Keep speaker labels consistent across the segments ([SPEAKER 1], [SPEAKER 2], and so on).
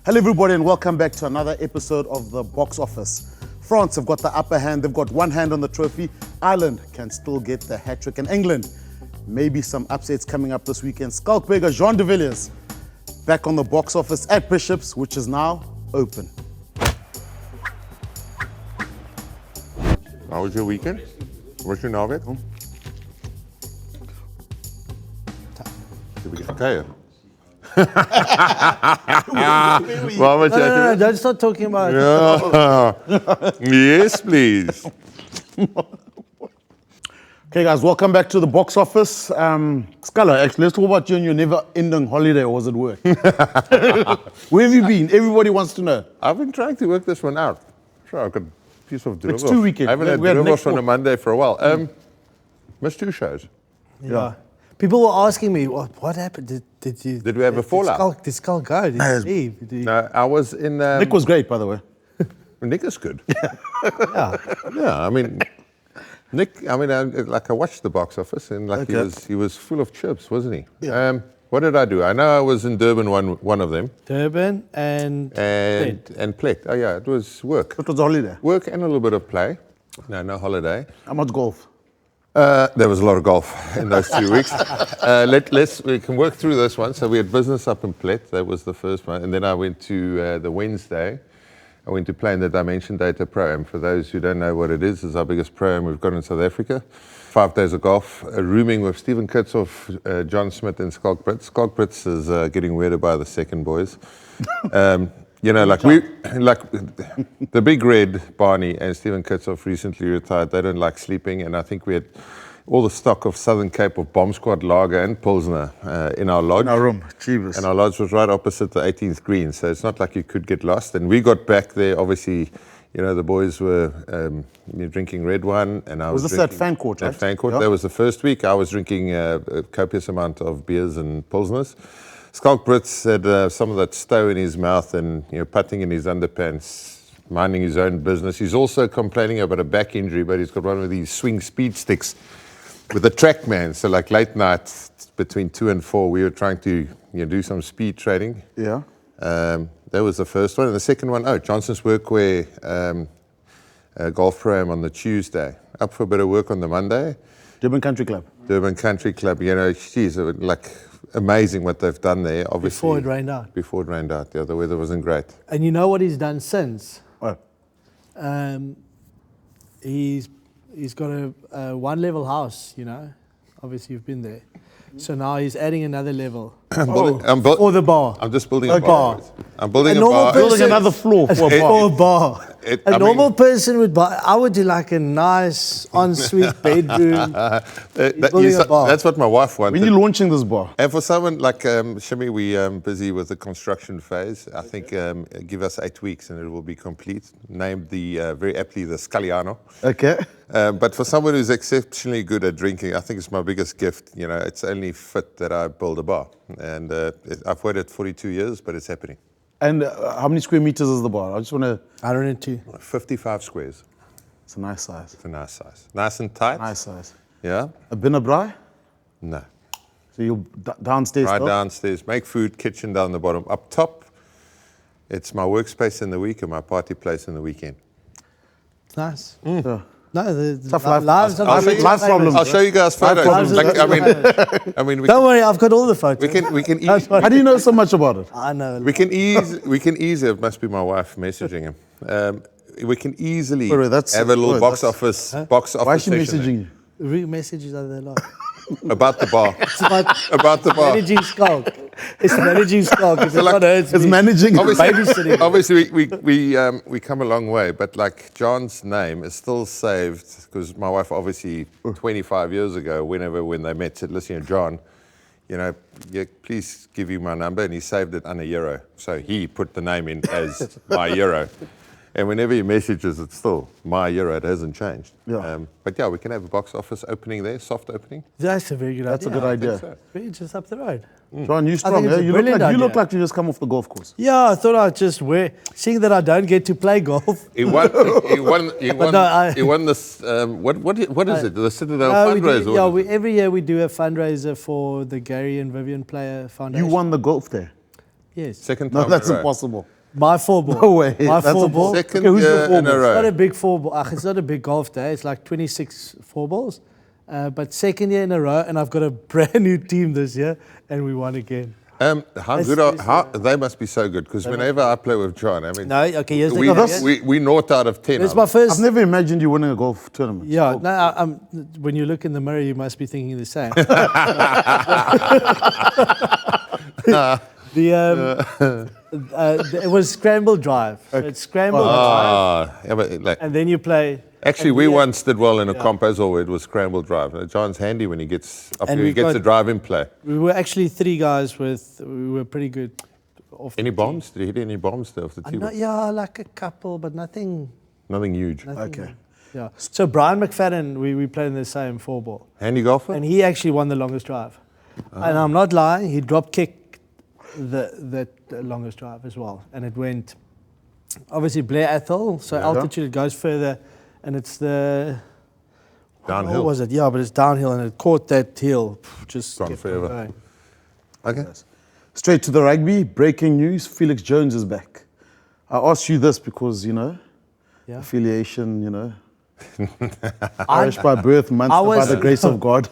[SPEAKER 1] Hello everybody and welcome back to another episode of the Boks Office. France have got the upper hand, they've got one hand on the trophy. Ireland can still get the hat-trick, and England, maybe some upsets coming up this weekend. Schalk Burger, Jean de Villiers, back on the Boks Office at Bishops, which is now open.
[SPEAKER 2] How was your weekend? Was je naweek? Did we get okay?
[SPEAKER 3] No, don't start talking about it.
[SPEAKER 2] Yes, please.
[SPEAKER 1] Okay guys, welcome back to the Boks Office. Scala, actually, let's talk about you and your never-ending holiday, or was it work? Where have you been? Everybody wants to know.
[SPEAKER 2] I've been trying to work this one out. Sure, I've got a piece of dribble.
[SPEAKER 1] It's 2 weekends.
[SPEAKER 2] I haven't had dribbles on a Monday for a while. Missed 2 shows.
[SPEAKER 3] Yeah. People were asking me, what happened?
[SPEAKER 2] Did we have a fallout?
[SPEAKER 3] Did Schalk go? Did he leave? Did he...
[SPEAKER 2] No, I was in...
[SPEAKER 1] Nick was great, by the way.
[SPEAKER 2] Nick is good.
[SPEAKER 3] Yeah.
[SPEAKER 2] Yeah, I mean... Nick, I watched the Boks Office and he was full of chips, wasn't he?
[SPEAKER 1] Yeah.
[SPEAKER 2] What did I do? I know I was in Durban one of them.
[SPEAKER 3] Durban and
[SPEAKER 2] Plett. Oh yeah, it was work.
[SPEAKER 1] What was the holiday?
[SPEAKER 2] Work and a little bit of play. No holiday.
[SPEAKER 1] How much golf?
[SPEAKER 2] There was a lot of golf in those 2 weeks. We can work through this one. So we had business up in Plett. That was the first one. And then I went to the Wednesday. I went to play in the Dimension Data Pro-Am. For those who don't know what it is our biggest Pro-Am we've got in South Africa. 5 days of golf, rooming with Stephen Kitsoff, John Smith and Schalk Brits. Schalk Brits is getting weirded by the second boys. The big red, Barney and Stephen Kitsoff recently retired. They don't like sleeping, and I think we had all the stock of Southern Cape of Bomb Squad Lager and Pilsner in our lodge.
[SPEAKER 1] In our room, Jesus.
[SPEAKER 2] And our lodge was right opposite the 18th green, so it's not like you could get lost. And we got back there, obviously, the boys were drinking red wine, and I was
[SPEAKER 1] this
[SPEAKER 2] drinking,
[SPEAKER 1] at Fan Court, right?
[SPEAKER 2] At Fan Court.
[SPEAKER 1] Yeah.
[SPEAKER 2] That was the first week. I was drinking a copious amount of beers and Pilsners. Schalk Brits had some of that stow in his mouth and putting in his underpants, minding his own business. He's also complaining about a back injury, but he's got one of these swing speed sticks with a TrackMan. So like late night between 2 and 4, we were trying to do some speed training.
[SPEAKER 1] Yeah.
[SPEAKER 2] That was the first one. And the second one, Johnson's Workwear golf program on the Tuesday. Up for a bit of work on the Monday.
[SPEAKER 1] Durban Country Club.
[SPEAKER 2] Durban Country Club, amazing what they've done there. Obviously,
[SPEAKER 3] before it rained out.
[SPEAKER 2] Before it rained out, the weather wasn't great.
[SPEAKER 3] And you know what he's done since?
[SPEAKER 1] What?
[SPEAKER 3] He's got a 1-level house, Obviously you've been there. So now he's adding another level.
[SPEAKER 2] Or
[SPEAKER 3] the bar.
[SPEAKER 2] I'm just building a bar. I'm building a
[SPEAKER 3] bar.
[SPEAKER 1] Building another floor for a bar.
[SPEAKER 3] A normal person would buy. I would do like a nice ensuite bedroom.
[SPEAKER 2] That's what my wife wanted.
[SPEAKER 1] When are you launching this bar?
[SPEAKER 2] And for someone like Shimi, we're busy with the construction phase. I think give us 8 weeks and it will be complete. Named very aptly the Scaliano.
[SPEAKER 1] Okay.
[SPEAKER 2] But for someone who's exceptionally good at drinking, I think it's my biggest gift. It's only fit that I build a bar. And I've waited 42 years, but it's happening.
[SPEAKER 1] And how many square meters is the bar? I just want to...
[SPEAKER 3] 102.
[SPEAKER 2] 55 squares.
[SPEAKER 1] It's a nice size.
[SPEAKER 2] It's a nice size. Nice and tight.
[SPEAKER 1] Nice size.
[SPEAKER 2] Yeah.
[SPEAKER 1] A binner braai?
[SPEAKER 2] No.
[SPEAKER 1] So you're downstairs
[SPEAKER 2] Right
[SPEAKER 1] still?
[SPEAKER 2] downstairs. Make food, kitchen down the bottom. Up top, it's my workspace in the week and my party place in the weekend.
[SPEAKER 3] It's nice.
[SPEAKER 1] Yeah.
[SPEAKER 3] No, the
[SPEAKER 1] Tough life.
[SPEAKER 3] lives
[SPEAKER 1] Life problems.
[SPEAKER 2] I'll show you guys photos.
[SPEAKER 3] Don't worry, I've got all the photos.
[SPEAKER 2] We can
[SPEAKER 1] How do you know so much about it?
[SPEAKER 3] I know.
[SPEAKER 2] We can easily. It must be my wife messaging him. We can easily have a little box office. Box office.
[SPEAKER 1] Why is she
[SPEAKER 2] session
[SPEAKER 1] messaging you?
[SPEAKER 3] Real messages are there like.
[SPEAKER 2] about the bar.
[SPEAKER 3] It's about
[SPEAKER 2] the bar.
[SPEAKER 3] Managing Schalk. It's managing Schalk. It's
[SPEAKER 1] managing.
[SPEAKER 3] Babysitting.
[SPEAKER 2] Obviously, we come a long way, but like John's name is still saved because my wife, obviously, 25 years ago, when they met, said, "Listen, John, please give you my number," and he saved it under Euro. So he put the name in as my Euro. And whenever he messages, it's still my Euro. It hasn't changed.
[SPEAKER 1] Yeah.
[SPEAKER 2] But yeah, we can have a box office opening there, soft opening.
[SPEAKER 3] That's a very good idea.
[SPEAKER 1] That's a good idea.
[SPEAKER 2] So.
[SPEAKER 3] Really just up the road.
[SPEAKER 1] John, you strong,
[SPEAKER 3] it's
[SPEAKER 1] eh?
[SPEAKER 3] a
[SPEAKER 1] You
[SPEAKER 3] brilliant
[SPEAKER 1] look
[SPEAKER 3] idea.
[SPEAKER 1] like you just come off the golf course.
[SPEAKER 3] Yeah, I thought I'd just seeing that I don't get to play golf.
[SPEAKER 2] He won this. What is it? The Citadel fundraiser.
[SPEAKER 3] Every year we do a fundraiser for the Gary and Vivian Player Foundation.
[SPEAKER 1] You won the golf there.
[SPEAKER 3] Yes.
[SPEAKER 2] Second time.
[SPEAKER 1] No, that's
[SPEAKER 2] in a row.
[SPEAKER 1] impossible.
[SPEAKER 3] My 4-ball.
[SPEAKER 1] No way.
[SPEAKER 3] My
[SPEAKER 1] That's a
[SPEAKER 3] 4-ball.
[SPEAKER 2] Second
[SPEAKER 1] Okay, who's the
[SPEAKER 2] year in a
[SPEAKER 1] foremost?
[SPEAKER 3] It's not
[SPEAKER 2] row.
[SPEAKER 3] a big 4-ball. It's not a big golf day. It's like 26 4-balls. But second year in a row, and I've got a brand new team this year, and we won again.
[SPEAKER 2] How good are they? Must be so good because whenever I play with John, I mean,
[SPEAKER 3] No, okay, here's the
[SPEAKER 2] we,
[SPEAKER 3] caveat.
[SPEAKER 2] we naught out of 10.
[SPEAKER 3] It's my first.
[SPEAKER 1] I've never imagined you winning a golf tournament.
[SPEAKER 3] Yeah, no, when you look in the mirror, you must be thinking the same. It was scramble drive. So it's scramble drive,
[SPEAKER 2] Yeah, but like,
[SPEAKER 3] and then you play.
[SPEAKER 2] actually,
[SPEAKER 3] and
[SPEAKER 2] we
[SPEAKER 3] we-
[SPEAKER 2] once did well in a comp as well. It was scramble drive. John's handy when he gets up
[SPEAKER 3] And
[SPEAKER 2] here. He
[SPEAKER 3] we've
[SPEAKER 2] gets
[SPEAKER 3] got-
[SPEAKER 2] the drive in play.
[SPEAKER 3] We were actually 3 guys we were pretty good. Off
[SPEAKER 2] Any
[SPEAKER 3] the
[SPEAKER 2] bombs? Did he hit any bombs there off the
[SPEAKER 3] team.
[SPEAKER 2] tee?
[SPEAKER 3] Yeah, like a couple, but nothing.
[SPEAKER 2] Nothing huge.
[SPEAKER 1] Okay.
[SPEAKER 3] Yeah. So Brian McFadden, we played in the same 4-ball.
[SPEAKER 2] Handy golfer?
[SPEAKER 3] And he actually won the longest drive. And I'm not lying, he drop kicked the longest drive as well. And it went, obviously Blair Athol, so altitude it goes further, and it's the...
[SPEAKER 2] Downhill.
[SPEAKER 3] What was it? Yeah, but it's downhill, and it caught that hill. Just
[SPEAKER 2] Gone
[SPEAKER 3] kept
[SPEAKER 2] forever.
[SPEAKER 3] going.
[SPEAKER 2] Okay.
[SPEAKER 1] Straight to the rugby. Breaking news: Felix Jones is back. I asked you this because
[SPEAKER 3] Yeah.
[SPEAKER 1] affiliation, Irish by birth, Munster by
[SPEAKER 3] was-
[SPEAKER 1] the grace of God.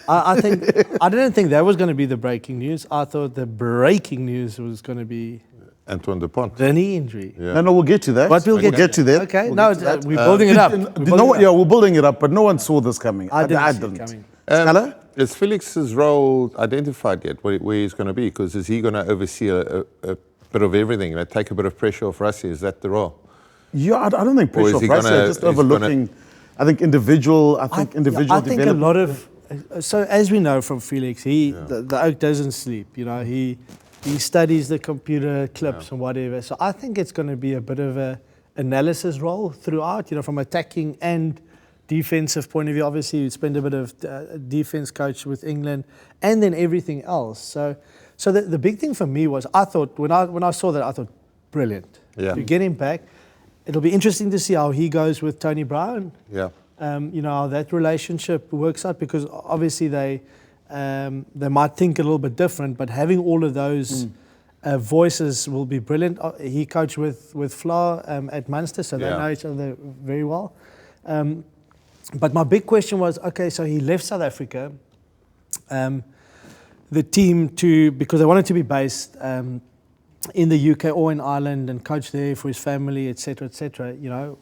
[SPEAKER 3] I didn't think that was going to be the breaking news. I thought the breaking news was going to be
[SPEAKER 2] Antoine Dupont.
[SPEAKER 3] the knee injury.
[SPEAKER 2] Yeah.
[SPEAKER 1] No, we'll get to that.
[SPEAKER 3] But we'll get
[SPEAKER 1] to that.
[SPEAKER 3] Okay,
[SPEAKER 1] We'll
[SPEAKER 3] no,
[SPEAKER 1] get to that.
[SPEAKER 3] we're building it up. We're building it up.
[SPEAKER 1] We're building it up, but no one saw this coming.
[SPEAKER 3] I didn't see it
[SPEAKER 1] didn't.
[SPEAKER 3] coming.
[SPEAKER 1] Schala?
[SPEAKER 2] Is Felix's role identified yet, where he's going to be? Because is he going to oversee a bit of everything, take a bit of pressure off Russell? Is that the role?
[SPEAKER 1] Yeah, I don't think
[SPEAKER 2] Or is
[SPEAKER 1] pressure
[SPEAKER 2] he
[SPEAKER 1] of Russia,
[SPEAKER 2] gonna-
[SPEAKER 1] just
[SPEAKER 2] he's
[SPEAKER 1] overlooking. I think individual. I think individual
[SPEAKER 3] I think a
[SPEAKER 1] development.
[SPEAKER 3] lot of so as we know from Felix, the oak doesn't sleep. He studies the computer clips and whatever. So I think it's going to be a bit of a analysis role throughout. From attacking and defensive point of view. Obviously, you spend a bit of defense coach with England, and then everything else. So the big thing for me was I thought when I saw that I thought brilliant.
[SPEAKER 2] Yeah.
[SPEAKER 3] To get him back, it'll be interesting to see how he goes with Tony Brown.
[SPEAKER 2] Yeah.
[SPEAKER 3] How that relationship works out, because obviously they might think a little bit different, but having all of those voices will be brilliant. He coached with Fla at Munster, so they know each other very well. But my big question was, okay, so he left South Africa, the team because they wanted to be based in the UK or in Ireland and coach there for his family, etc., etc.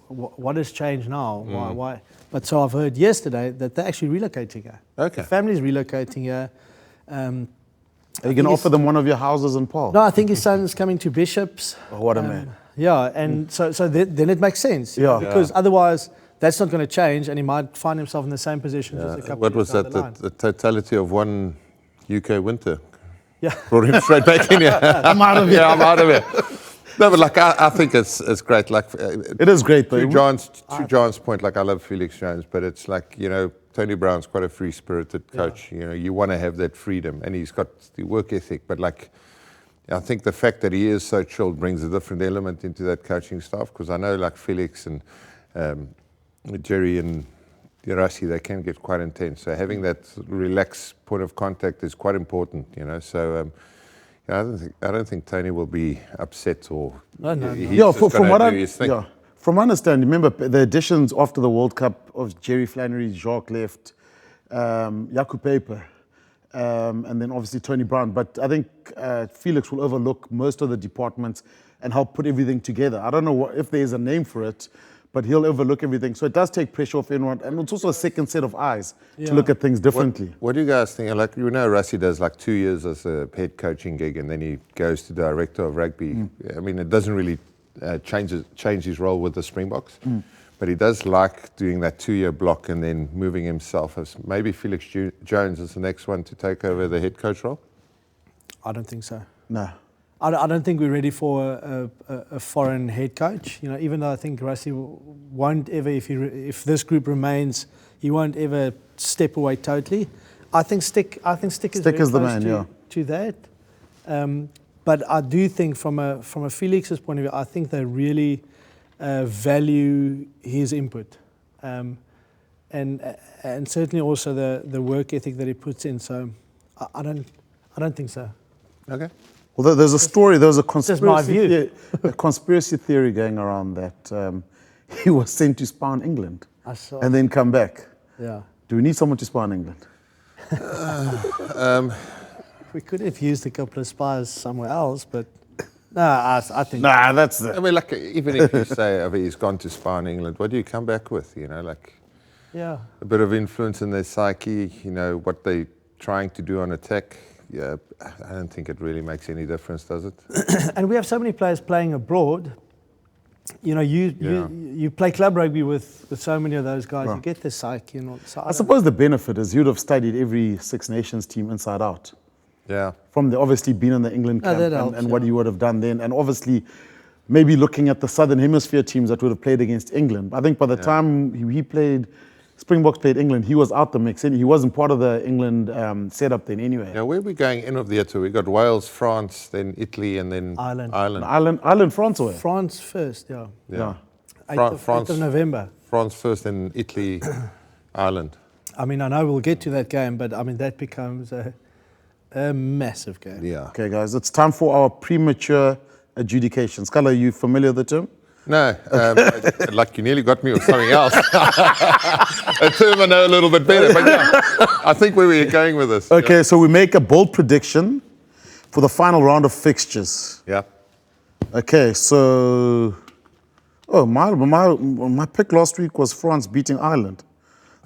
[SPEAKER 3] What has changed now? Why? But so I've heard yesterday that they're actually relocating here.
[SPEAKER 2] Okay.
[SPEAKER 3] The family's relocating here.
[SPEAKER 1] Are you going to offer them one of your houses in Paul?
[SPEAKER 3] No, I think his son's coming to Bishops.
[SPEAKER 1] Oh, what a man.
[SPEAKER 3] Yeah, and so then it makes sense.
[SPEAKER 1] Yeah.
[SPEAKER 3] Because otherwise that's not going to change, and he might find himself in the same position just a couple
[SPEAKER 2] What
[SPEAKER 3] of
[SPEAKER 2] was
[SPEAKER 3] years
[SPEAKER 2] that?
[SPEAKER 3] down the line.
[SPEAKER 2] The totality of one UK winter
[SPEAKER 3] Yeah.
[SPEAKER 2] brought him straight back in here.
[SPEAKER 1] I'm out of here.
[SPEAKER 2] Yeah, I'm out of here. No, but I think it's great.
[SPEAKER 1] It is great, though.
[SPEAKER 2] To John's point, I love Felix Jones, but it's Tony Brown's quite a free-spirited coach. You want to have that freedom, and he's got the work ethic. But I think the fact that he is so chilled brings a different element into that coaching staff. Because I know, Felix and Jerry and Russell, they can get quite intense. So having that relaxed point of contact is quite important. So. I don't think Tony will be upset or.
[SPEAKER 3] No.
[SPEAKER 2] He's
[SPEAKER 1] Yeah,
[SPEAKER 2] just
[SPEAKER 1] from
[SPEAKER 2] gonna
[SPEAKER 1] what
[SPEAKER 2] do
[SPEAKER 1] I
[SPEAKER 2] his thing.
[SPEAKER 1] from my understanding, remember the additions after the World Cup of Jerry Flannery, Jacques left, Jaco Paper, and then obviously Tony Brown. But I think Felix will overlook most of the departments and help put everything together. I don't know if there's a name for it, but he'll overlook everything. So it does take pressure off everyone, and it's also a second set of eyes to look at things differently.
[SPEAKER 2] What do you guys think? Russell does 2 years as a head coaching gig, and then he goes to director of rugby. I mean, it doesn't really change his role with the Springboks, but he does like doing that 2-year block and then moving himself as maybe Felix Jones is the next one to take over the head coach role.
[SPEAKER 3] I don't think so.
[SPEAKER 1] No.
[SPEAKER 3] I don't think we're ready for a foreign head coach. Even though I think Russell won't ever, if this group remains, he won't ever step away totally. I think Stick is
[SPEAKER 1] Stick
[SPEAKER 3] very
[SPEAKER 1] is the
[SPEAKER 3] close
[SPEAKER 1] man,
[SPEAKER 3] to that. But I do think from a Felix's point of view, I think they really value his input, and certainly also the work ethic that he puts in. So I don't think so.
[SPEAKER 2] Okay.
[SPEAKER 1] Well, there's a story, there was a
[SPEAKER 3] just my view.
[SPEAKER 1] a conspiracy theory going around that he was sent to spy on England
[SPEAKER 3] I saw.
[SPEAKER 1] and then come back.
[SPEAKER 3] Yeah.
[SPEAKER 1] Do we need someone to spy on England?
[SPEAKER 3] We could have used a couple of spies somewhere else, but no, I think.
[SPEAKER 1] Nah, that's the...
[SPEAKER 2] I mean, like, even if you say he's gone to spy in England, what do you come back with? You know, like
[SPEAKER 3] Yeah.
[SPEAKER 2] a bit of influence in their psyche, you know, what they're trying to do on attack. Yeah, I don't think it really makes any difference, does it?
[SPEAKER 3] And we have so many players playing abroad. You know, you play club rugby with so many of those guys.
[SPEAKER 1] Right.
[SPEAKER 3] You get the psyche and all. So
[SPEAKER 1] I suppose the benefit is you'd have studied every Six Nations team inside out.
[SPEAKER 2] Yeah.
[SPEAKER 1] From the obviously being in the England
[SPEAKER 3] No,
[SPEAKER 1] camp
[SPEAKER 3] that
[SPEAKER 1] and,
[SPEAKER 3] helps,
[SPEAKER 1] what you would have done then. And obviously maybe looking at the Southern Hemisphere teams that would have played against England. I think by the time he played, Springboks played England, he was out the mix. He wasn't part of the England setup then anyway.
[SPEAKER 2] Now, where are we going in of the tour? We got Wales, France, then Italy, and then
[SPEAKER 3] Ireland.
[SPEAKER 1] Ireland, France away.
[SPEAKER 3] France first, yeah.
[SPEAKER 1] Yeah.
[SPEAKER 3] 8th of November.
[SPEAKER 2] France first, then Italy, Ireland.
[SPEAKER 3] I mean, I know we'll get to that game, but I mean, that becomes a massive game.
[SPEAKER 2] Yeah.
[SPEAKER 1] Okay, guys, it's time for our premature adjudication. Scala, are you familiar with the term?
[SPEAKER 2] No, like you nearly got me with something else. A term I know a little bit better, but yeah, I think where we're going with this.
[SPEAKER 1] Okay, so we make a bold prediction for the final round of fixtures.
[SPEAKER 2] Yeah.
[SPEAKER 1] Okay, so my pick last week was France beating Ireland.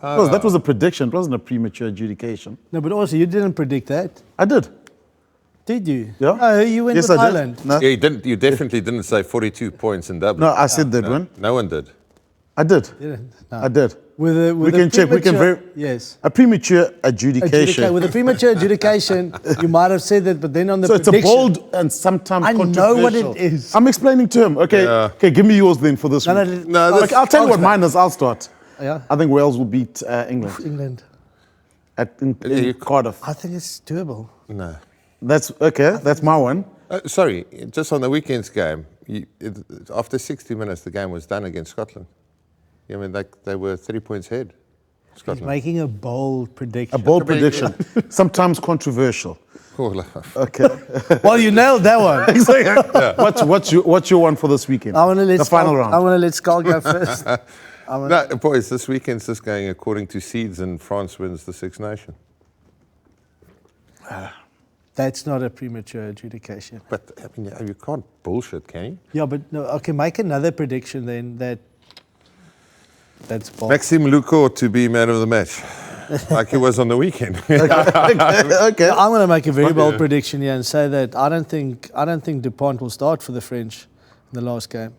[SPEAKER 1] That was a prediction. It wasn't a premature adjudication.
[SPEAKER 3] No, but also you didn't predict that,
[SPEAKER 1] I did.
[SPEAKER 3] did you?
[SPEAKER 1] Yeah.
[SPEAKER 3] No, you went
[SPEAKER 1] Yes,
[SPEAKER 3] with
[SPEAKER 1] I did.
[SPEAKER 3] Ireland.
[SPEAKER 1] No,
[SPEAKER 2] Yeah, you didn't. You definitely didn't say 42 points in Dublin.
[SPEAKER 1] no, I said they'd win.
[SPEAKER 2] No one did.
[SPEAKER 1] I did.
[SPEAKER 3] Didn't. No.
[SPEAKER 1] I did.
[SPEAKER 3] With
[SPEAKER 1] We can check. We can
[SPEAKER 3] yes.
[SPEAKER 1] a premature adjudication.
[SPEAKER 3] With a premature adjudication, you might have said that, but then on the
[SPEAKER 1] So it's a
[SPEAKER 3] prediction,
[SPEAKER 1] bold and sometimes
[SPEAKER 3] I know
[SPEAKER 1] controversial.
[SPEAKER 3] what it is.
[SPEAKER 1] I'm explaining to him. Okay,
[SPEAKER 2] Yeah.
[SPEAKER 1] okay, give me yours then for this
[SPEAKER 3] No,
[SPEAKER 1] week.
[SPEAKER 3] no,
[SPEAKER 2] No,
[SPEAKER 1] Okay, I'll tell you what mine is. I'll start.
[SPEAKER 3] Yeah.
[SPEAKER 1] I think Wales will beat England
[SPEAKER 3] England.
[SPEAKER 1] in Cardiff.
[SPEAKER 3] I think it's doable.
[SPEAKER 2] No.
[SPEAKER 1] That's okay. That's my one.
[SPEAKER 2] Sorry, just on the weekend's game, after 60 minutes, the game was done against Scotland. I mean, they were 3 points ahead.
[SPEAKER 3] He's
[SPEAKER 2] Scotland.
[SPEAKER 3] making a bold prediction.
[SPEAKER 1] A bold prediction, sometimes controversial. Okay.
[SPEAKER 3] Well, you nailed that one.
[SPEAKER 1] Exactly. What's your one for this weekend?
[SPEAKER 3] I want to let
[SPEAKER 1] the final round.
[SPEAKER 3] I want to let Schalk go first.
[SPEAKER 2] No, boys, this weekend's just going according to seeds, and France wins the Six Nations.
[SPEAKER 3] That's not a premature adjudication.
[SPEAKER 2] But I mean, you can't bullshit, can you?
[SPEAKER 3] Yeah, but no. Okay, make another prediction then. That's bold.
[SPEAKER 2] Maxime Luco to be man of the match, like he was on the weekend.
[SPEAKER 1] Okay.
[SPEAKER 3] I'm going to make a very bold prediction here and say that I don't think Dupont will start for the French in the last game.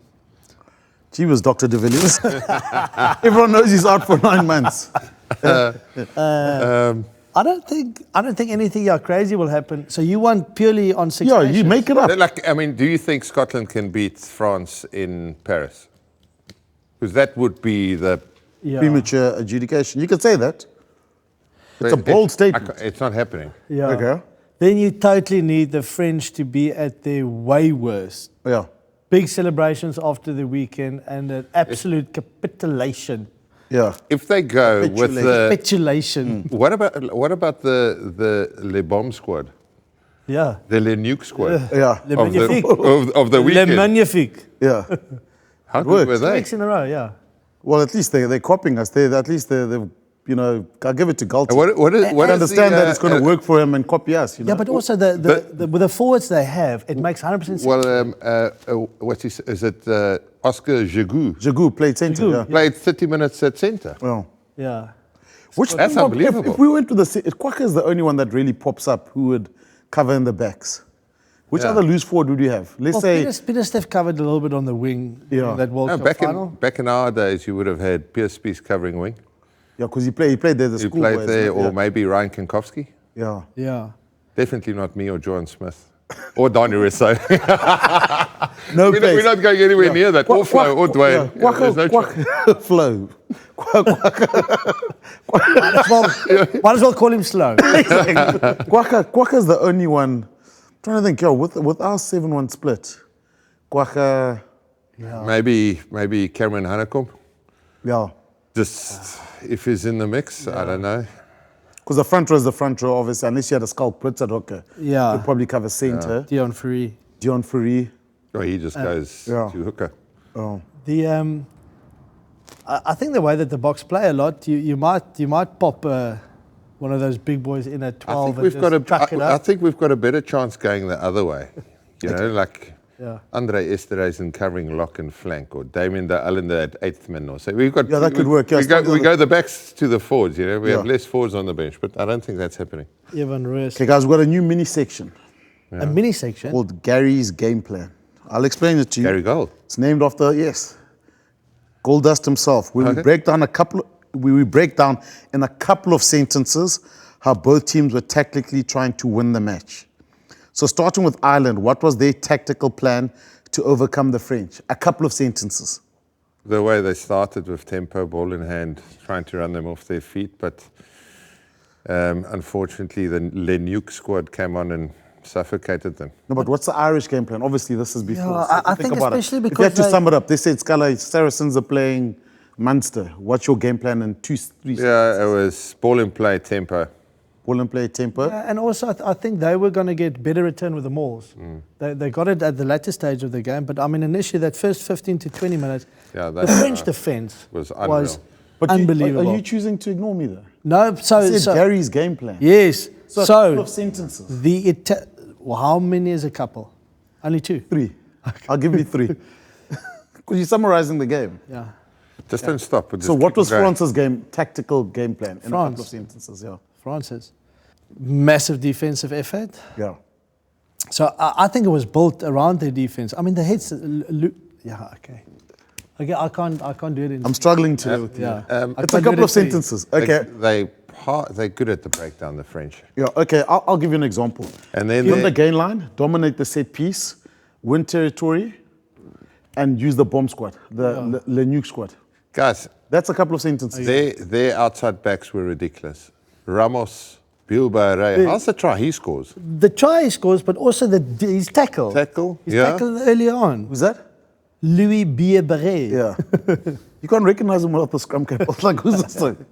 [SPEAKER 1] Gee was Dr. De Villiers. Everyone knows he's out for 9 months.
[SPEAKER 3] I don't think anything crazy will happen. So you want purely on Six
[SPEAKER 1] Yeah,
[SPEAKER 3] Nations?
[SPEAKER 1] you make it up.
[SPEAKER 2] Like, I mean, do you think Scotland can beat France in Paris? Because that would be the.
[SPEAKER 3] Yeah.
[SPEAKER 1] Premature adjudication. You could say that. It's a bold statement.
[SPEAKER 2] It's not happening.
[SPEAKER 3] Yeah.
[SPEAKER 1] Okay.
[SPEAKER 3] Then you totally need the French to be at their way worst.
[SPEAKER 1] Yeah.
[SPEAKER 3] Big celebrations after the weekend and an absolute capitulation.
[SPEAKER 1] Yeah.
[SPEAKER 2] If they go with the.
[SPEAKER 3] Capitulation.
[SPEAKER 2] What about the Le Bomb squad?
[SPEAKER 3] Yeah.
[SPEAKER 2] The Le Nuke squad?
[SPEAKER 1] Yeah.
[SPEAKER 3] Le
[SPEAKER 2] Of
[SPEAKER 3] Magnifique.
[SPEAKER 2] of the
[SPEAKER 3] Le
[SPEAKER 2] weekend?
[SPEAKER 3] Magnifique.
[SPEAKER 1] Yeah.
[SPEAKER 2] How
[SPEAKER 1] It
[SPEAKER 2] good
[SPEAKER 1] works.
[SPEAKER 2] were
[SPEAKER 3] 2
[SPEAKER 2] they?
[SPEAKER 3] weeks in a row, yeah.
[SPEAKER 1] Well, at least they're copying us. They've I'll give it to Galti.
[SPEAKER 2] What
[SPEAKER 1] I understand that it's going to work for him and copy us. You know?
[SPEAKER 3] Yeah, but also with the forwards they have, it makes 100% sense.
[SPEAKER 2] Well, is it Oscar Giroud?
[SPEAKER 1] Giroud played centre.
[SPEAKER 3] Giroud,
[SPEAKER 1] Yeah.
[SPEAKER 2] Played 30 minutes at centre.
[SPEAKER 1] Well,
[SPEAKER 3] Yeah.
[SPEAKER 2] That's unbelievable.
[SPEAKER 1] If we went to Kwaka is the only one that really pops up who would cover in the backs. Which
[SPEAKER 2] Yeah.
[SPEAKER 1] other loose forward would you have? Let's say
[SPEAKER 3] Peter Steph covered a little bit on the wing
[SPEAKER 1] Yeah.
[SPEAKER 3] in that World
[SPEAKER 2] No,
[SPEAKER 3] Cup final.
[SPEAKER 2] back in our days, you would have had Pierce Spies covering wing.
[SPEAKER 1] yeah, because he played there. The
[SPEAKER 2] He
[SPEAKER 1] school
[SPEAKER 2] played
[SPEAKER 1] boys,
[SPEAKER 2] there,
[SPEAKER 1] yeah.
[SPEAKER 2] or maybe Ryan Kankowski.
[SPEAKER 1] Yeah.
[SPEAKER 3] Yeah.
[SPEAKER 2] Definitely not me or John Smith. Or Donny Russell.
[SPEAKER 1] No
[SPEAKER 2] We're
[SPEAKER 1] pace.
[SPEAKER 2] not going anywhere near that. Or Flo, or Dwayne.
[SPEAKER 1] Yeah.
[SPEAKER 2] There's no choice.
[SPEAKER 1] Flow.
[SPEAKER 3] Might as well call him slow.
[SPEAKER 1] Kwaka's the only one. I'm trying to think, with our 7-1 split, Kwaka,
[SPEAKER 2] Maybe Cameron Hanekom.
[SPEAKER 1] yeah.
[SPEAKER 2] Just if he's in the mix, I don't know.
[SPEAKER 1] Because the front row is the front row, obviously, unless you had a Schalk Burger at hooker.
[SPEAKER 3] Yeah.
[SPEAKER 1] You'd probably cover centre.
[SPEAKER 3] Dion Free.
[SPEAKER 1] Dion Fourie.
[SPEAKER 2] Oh, he just goes to hooker.
[SPEAKER 1] Oh.
[SPEAKER 3] The I think the way that the Boks play a lot, you might pop one of those big boys in at 12 and just chuck it up.
[SPEAKER 2] I think we've got a better chance going the other way. You know, like Andre Esterhuizen covering lock and flank, or Damien de Allende at 8th man. Or so we've got.
[SPEAKER 1] Yeah, that could work. Yeah,
[SPEAKER 2] we go the backs to the forwards. You know, we have less forwards on the bench, but I don't think that's happening.
[SPEAKER 3] Evan Roos.
[SPEAKER 1] Okay, guys, we've got a new mini section
[SPEAKER 3] A mini section
[SPEAKER 1] called Gary's Game Plan. I'll explain it to you.
[SPEAKER 2] Gary Gold.
[SPEAKER 1] It's named after Gold Dust himself. We break down we break down in a couple of sentences how both teams were tactically trying to win the match. So starting with Ireland, what was their tactical plan to overcome the French? A couple of sentences.
[SPEAKER 2] The way they started with tempo, ball in hand, trying to run them off their feet, but unfortunately the nuke squad came on and suffocated them.
[SPEAKER 1] No, but what's the Irish game plan? Obviously, this is before.
[SPEAKER 3] Yeah, I think especially because
[SPEAKER 1] if you had to sum it up, they said Saracens are playing Munster. What's your game plan in 2-3 sentences?
[SPEAKER 2] Yeah, it was ball in play, tempo.
[SPEAKER 1] Ball and play, tempo.
[SPEAKER 3] Yeah, and also I think they were going to get better return with the mauls. They got it at the latter stage of the game, but I mean initially that first 15 to 20 minutes, the French defence
[SPEAKER 2] was unreal.
[SPEAKER 3] Unbelievable.
[SPEAKER 1] Are you choosing to ignore me though?
[SPEAKER 3] No, so
[SPEAKER 1] Gary's game plan.
[SPEAKER 3] Yes.
[SPEAKER 1] So a couple of sentences.
[SPEAKER 3] How many is a couple? Only 2.
[SPEAKER 1] 3. I'll give you 3. Because you're summarising the game.
[SPEAKER 3] Yeah.
[SPEAKER 2] Just don't stop.
[SPEAKER 1] So what was France's tactical game plan in a couple of sentences? Yeah.
[SPEAKER 3] France's massive defensive effort.
[SPEAKER 1] Yeah.
[SPEAKER 3] So I think it was built around their defense. I mean the hits. Okay, I can't do it.
[SPEAKER 1] I'm struggling to. With
[SPEAKER 3] yeah.
[SPEAKER 1] It's a couple of sentences. Okay.
[SPEAKER 2] They're good at the breakdown, the French.
[SPEAKER 1] Yeah. Okay. I'll give you an example.
[SPEAKER 2] And then
[SPEAKER 1] on the gain line, dominate the set piece, win territory, and use the bomb squad, the nuke squad.
[SPEAKER 2] Guys,
[SPEAKER 1] that's a couple of sentences.
[SPEAKER 2] Their outside backs were ridiculous. Ramos, Bilbao, Ray. How's the try he scores?
[SPEAKER 3] The try he scores, but also his tackle.
[SPEAKER 2] His
[SPEAKER 3] tackle early on.
[SPEAKER 1] Who's that?
[SPEAKER 3] Louis Bierbaret.
[SPEAKER 1] Yeah. You can't recognize him without the scrum cap. I was like, who's this thing?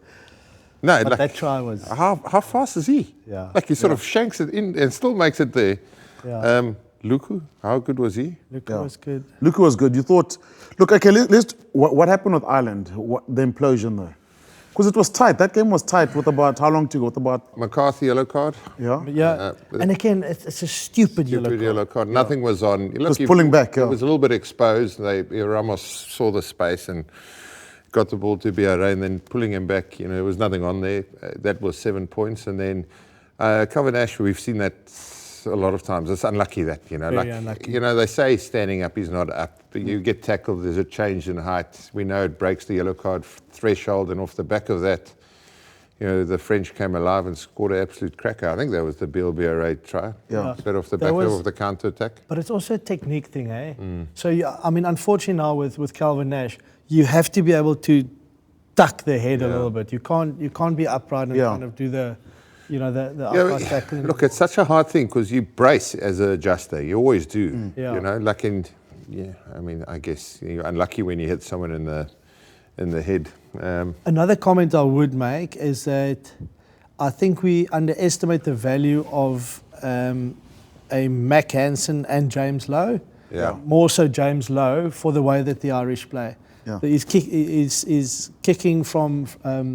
[SPEAKER 2] No,
[SPEAKER 3] but that try was...
[SPEAKER 2] How fast is he?
[SPEAKER 3] Yeah.
[SPEAKER 2] Like he sort of shanks it in and still makes it there.
[SPEAKER 3] Yeah.
[SPEAKER 2] Luku, how good was he?
[SPEAKER 3] Luku was good.
[SPEAKER 1] Luku was good. You thought... Look, okay, what happened with Ireland? The implosion there? Because it was tight. That game was tight with about... How long to go? With about...
[SPEAKER 2] McCarthy yellow card.
[SPEAKER 1] Yeah.
[SPEAKER 3] Yeah. And again, it's a stupid yellow card.
[SPEAKER 2] Nothing was on. Look,
[SPEAKER 1] just pulling back.
[SPEAKER 2] It was a little bit exposed. Ramos saw the space and got the ball to Biarra and then pulling him back. You know, there was nothing on there. That was 7 points. And then Covinash, we've seen that a lot of times. It's unlucky that, you know.
[SPEAKER 3] Very unlucky.
[SPEAKER 2] You know, they say standing up, he's not up. You get tackled, there's a change in height. We know it breaks the yellow card threshold, and off the back of that, you know, the French came alive and scored an absolute cracker. I think that was the Bilbao try.
[SPEAKER 1] Yeah.
[SPEAKER 2] Straight off the back of the counter-attack.
[SPEAKER 3] But it's also a technique thing, eh? So, I mean, unfortunately now with Calvin Nash, you have to be able to tuck the head a little bit. You can't be upright and kind of do the upright tackling.
[SPEAKER 2] Look, it's such a hard thing because you brace as an adjuster. You always do.
[SPEAKER 3] Yeah.
[SPEAKER 2] You know, like I mean, I guess you're unlucky when you hit someone in the head.
[SPEAKER 3] Another comment I would make is that I think we underestimate the value of a Mac Hansen and James Lowe.
[SPEAKER 2] Yeah.
[SPEAKER 3] More so James Lowe for the way that the Irish play.
[SPEAKER 1] Yeah.
[SPEAKER 3] So he's kicking from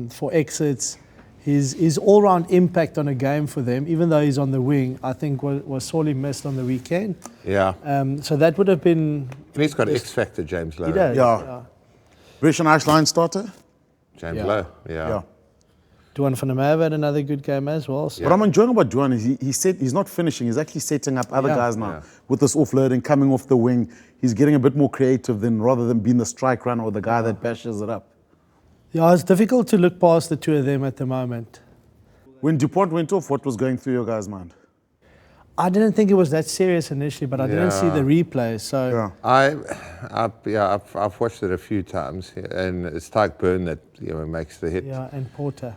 [SPEAKER 3] for exits. His all-round impact on a game for them, even though he's on the wing, I think was sorely missed on the weekend.
[SPEAKER 2] Yeah.
[SPEAKER 3] So that would have been...
[SPEAKER 2] And he's got X factor, James Lowe.
[SPEAKER 3] He does.
[SPEAKER 1] Yeah. British and Irish line starter?
[SPEAKER 2] James Lowe, yeah.
[SPEAKER 3] Duan van der Merwe had another good game as well. So.
[SPEAKER 1] What I'm enjoying about Duan is he said he's not finishing, he's actually setting up other guys now with this offloading, coming off the wing. He's getting a bit more creative rather than being the strike runner or the guy that bashes it up.
[SPEAKER 3] Yeah, it's difficult to look past the two of them at the moment.
[SPEAKER 1] When Dupont went off, what was going through your guys' mind?
[SPEAKER 3] I didn't think it was that serious initially, but I didn't see the replay. So
[SPEAKER 2] I've watched it a few times, and it's Schalk Burger that makes the hit.
[SPEAKER 3] Yeah, and Porter.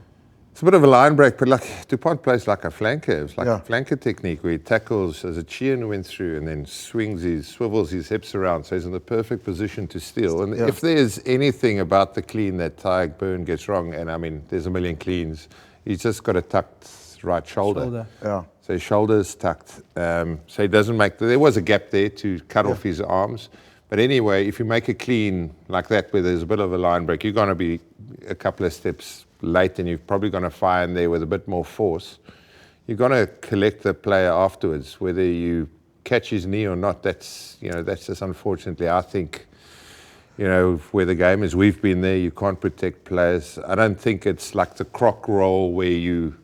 [SPEAKER 2] It's a bit of a line break, but like Dupont plays like a flanker. It's like a flanker technique where he tackles as a Chian went through and then swivels his hips around, so he's in the perfect position to steal. And if there's anything about the clean that Schalk Burger gets wrong, and I mean, there's a million cleans, He's just got a tucked right shoulder.
[SPEAKER 1] Yeah.
[SPEAKER 2] So his shoulder's tucked. So he doesn't make... There was a gap there to cut off his arms. But anyway, if you make a clean like that where there's a bit of a line break, you're going to be a couple of steps late and you're probably going to fire in there with a bit more force. You're going to collect the player afterwards, whether you catch his knee or not. That's just unfortunately, I think, where the game is. We've been there. You can't protect players. I don't think it's like the croc roll where you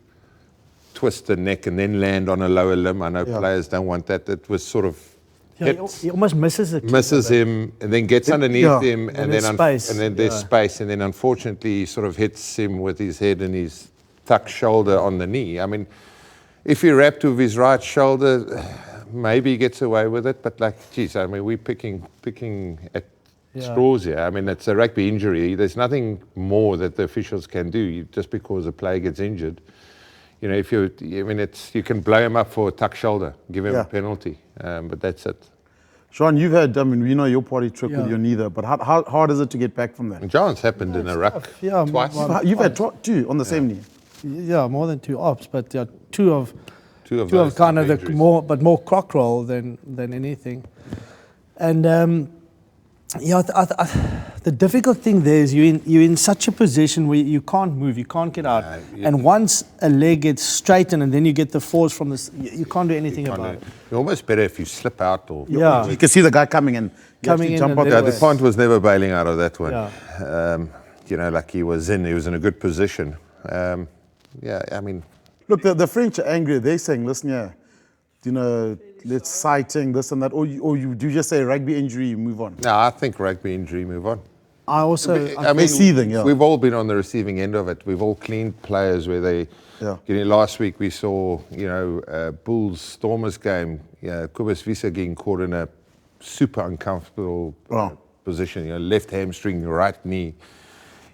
[SPEAKER 2] twist the neck and then land on a lower limb. I know players don't want that. It was sort of
[SPEAKER 3] he almost misses it.
[SPEAKER 2] Misses him and then gets underneath him and then
[SPEAKER 3] space.
[SPEAKER 2] And then there's space and then unfortunately he sort of hits him with his head and his tucked shoulder on the knee. I mean, if he wrapped with his right shoulder, maybe he gets away with it. But we're picking at straws here. I mean, it's a rugby injury. There's nothing more that the officials can do just because a player gets injured. You can blow him up for a tuck shoulder, give him a penalty, but that's it.
[SPEAKER 1] Sean, you've had, we know your party trick with your knee there, but how hard is it to get back from that?
[SPEAKER 2] And John's happened in a ruck twice.
[SPEAKER 1] You've had two on the same knee.
[SPEAKER 3] Yeah, more than 2 ops, but two of kind of
[SPEAKER 2] injuries.
[SPEAKER 3] more croc roll than anything. And the difficult thing there is you're in such a position where you can't move, you can't get out. And once a leg gets straightened and then you get the force from this, you can't do anything about it.
[SPEAKER 2] You're almost better if you slip out. Or
[SPEAKER 1] You can see the guy coming in. Jump out.
[SPEAKER 2] Yeah, Dupont was never bailing out of that one.
[SPEAKER 3] Yeah.
[SPEAKER 2] Like he was in a good position.
[SPEAKER 1] Look, the French are angry. They're saying, listen, let's citing this and that, or you do just say rugby injury, you move on.
[SPEAKER 2] No, I think rugby injury, move on.
[SPEAKER 1] Seething,
[SPEAKER 2] we've all been on the receiving end of it. We've all cleaned players where they. Last week we saw, Bulls Stormers game. Kubis Visa getting caught in a super uncomfortable position. Left hamstring, right knee.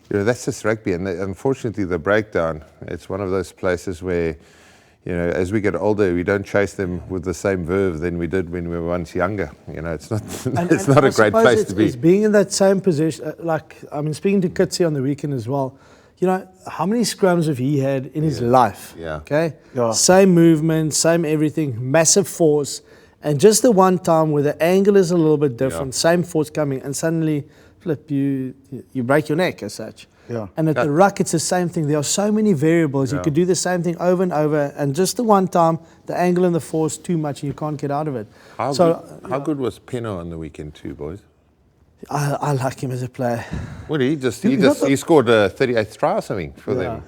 [SPEAKER 2] That's just rugby, and unfortunately, the breakdown. It's one of those places where. As we get older, we don't chase them with the same verve than we did when we were once younger. It's not it's not a great place to be.
[SPEAKER 3] It's being in that same position, speaking to Kitsi on the weekend as well, how many scrums have he had in his life?
[SPEAKER 2] Yeah.
[SPEAKER 3] Okay?
[SPEAKER 1] Yeah.
[SPEAKER 3] Same movement, same everything, massive force, and just the one time where the angle is a little bit different, same force coming, and suddenly, you break your neck as such.
[SPEAKER 1] Yeah.
[SPEAKER 3] And at the ruck, it's the same thing. There are so many variables. You could do the same thing over and over, and just the one time, the angle and the force too much, and you can't get out of it.
[SPEAKER 2] How good was Penno on the weekend too, boys?
[SPEAKER 3] I like him as a player.
[SPEAKER 2] Well, he scored a 38th try or something for them.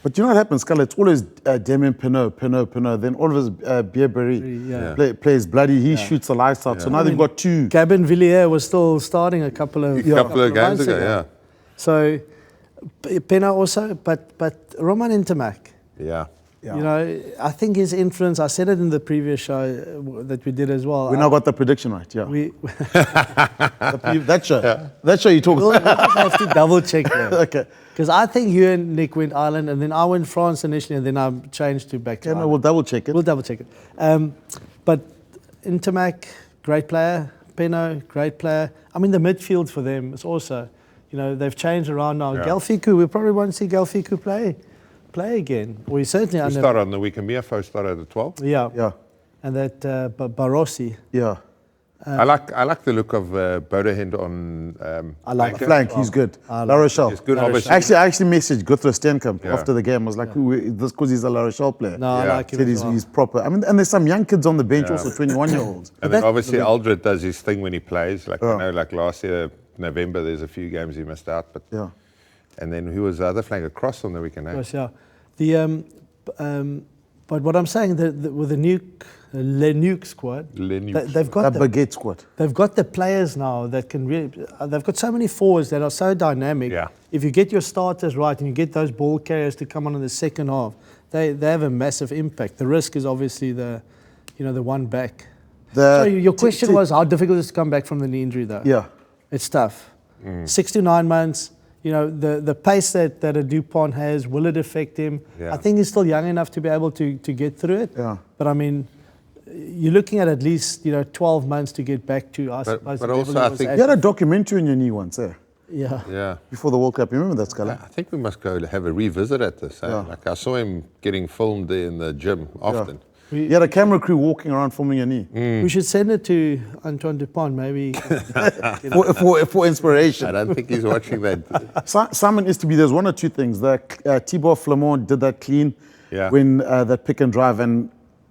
[SPEAKER 1] But you know what happens, Scarlett? It's always Damien Penno. Then all of his Bierberry plays bloody. He shoots the lights out. So now they've got two.
[SPEAKER 3] Gabin Villiers was still starting a couple of
[SPEAKER 2] games ago.
[SPEAKER 3] So, Penno also, but Roman Intermac.
[SPEAKER 2] Yeah.
[SPEAKER 3] I think his influence, I said it in the previous show that we did as well.
[SPEAKER 1] We now got the prediction right, that show.
[SPEAKER 3] Yeah.
[SPEAKER 1] That show you talk
[SPEAKER 3] We'll just have to double check that.
[SPEAKER 1] Okay.
[SPEAKER 3] Because I think you and Nick went Ireland, and then I went France initially, and then I changed back to Ireland.
[SPEAKER 1] We'll double check it.
[SPEAKER 3] But Intermac, great player. Penno, great player. The midfield for them is also... they've changed around now. Gelfiku, we probably won't see Gelfiku play again. We certainly...
[SPEAKER 2] We start on the weekend. BFO started at 12.
[SPEAKER 3] Yeah. And that Barossi.
[SPEAKER 1] Yeah.
[SPEAKER 2] I like the look of Bodehend on
[SPEAKER 1] I like flank. He's good. La Rochelle.
[SPEAKER 2] He's good, obviously.
[SPEAKER 1] I actually messaged Guthrie Steenkamp after the game. I was like, this because he's a La Rochelle player.
[SPEAKER 3] No, I like him as well.
[SPEAKER 1] He's proper. And there's some young kids on the bench also, 21-year-olds.
[SPEAKER 2] And then obviously Aldred does his thing when he plays. Like last year, November, there's a few games he missed out. But and then who was the other flank? Across on the weekend.
[SPEAKER 3] Yes, but what I'm saying, with the nuke squad, they've got
[SPEAKER 1] the Baguette squad.
[SPEAKER 3] They've got the players now that can really. They've got so many forwards that are so dynamic.
[SPEAKER 2] Yeah.
[SPEAKER 3] If you get your starters right and you get those ball carriers to come on in the second half, they have a massive impact. The risk is obviously the one back. So your question was how difficult it is to come back from the knee injury, though.
[SPEAKER 1] Yeah.
[SPEAKER 3] It's tough. 6 to 9 months. The pace that a Dupont has, will it affect him?
[SPEAKER 2] Yeah.
[SPEAKER 3] I think he's still young enough to be able to get through it.
[SPEAKER 1] Yeah.
[SPEAKER 3] But you're looking at least 12 months to get back to.
[SPEAKER 2] But also, I think
[SPEAKER 1] you had a documentary on your knee once,
[SPEAKER 2] Yeah.
[SPEAKER 1] before the World Cup. You remember that, Scala?
[SPEAKER 2] I think we must go have a revisit at this.
[SPEAKER 1] Yeah.
[SPEAKER 2] Like I saw him getting filmed there in the gym often.
[SPEAKER 1] You had a camera crew walking around filming your knee
[SPEAKER 3] We should send it to Antoine Dupont, maybe.
[SPEAKER 1] for inspiration.
[SPEAKER 2] I don't think he's watching that.
[SPEAKER 1] Simon is to be, there's one or two things. The Thibaut Flamand did that clean when that pick and drive, and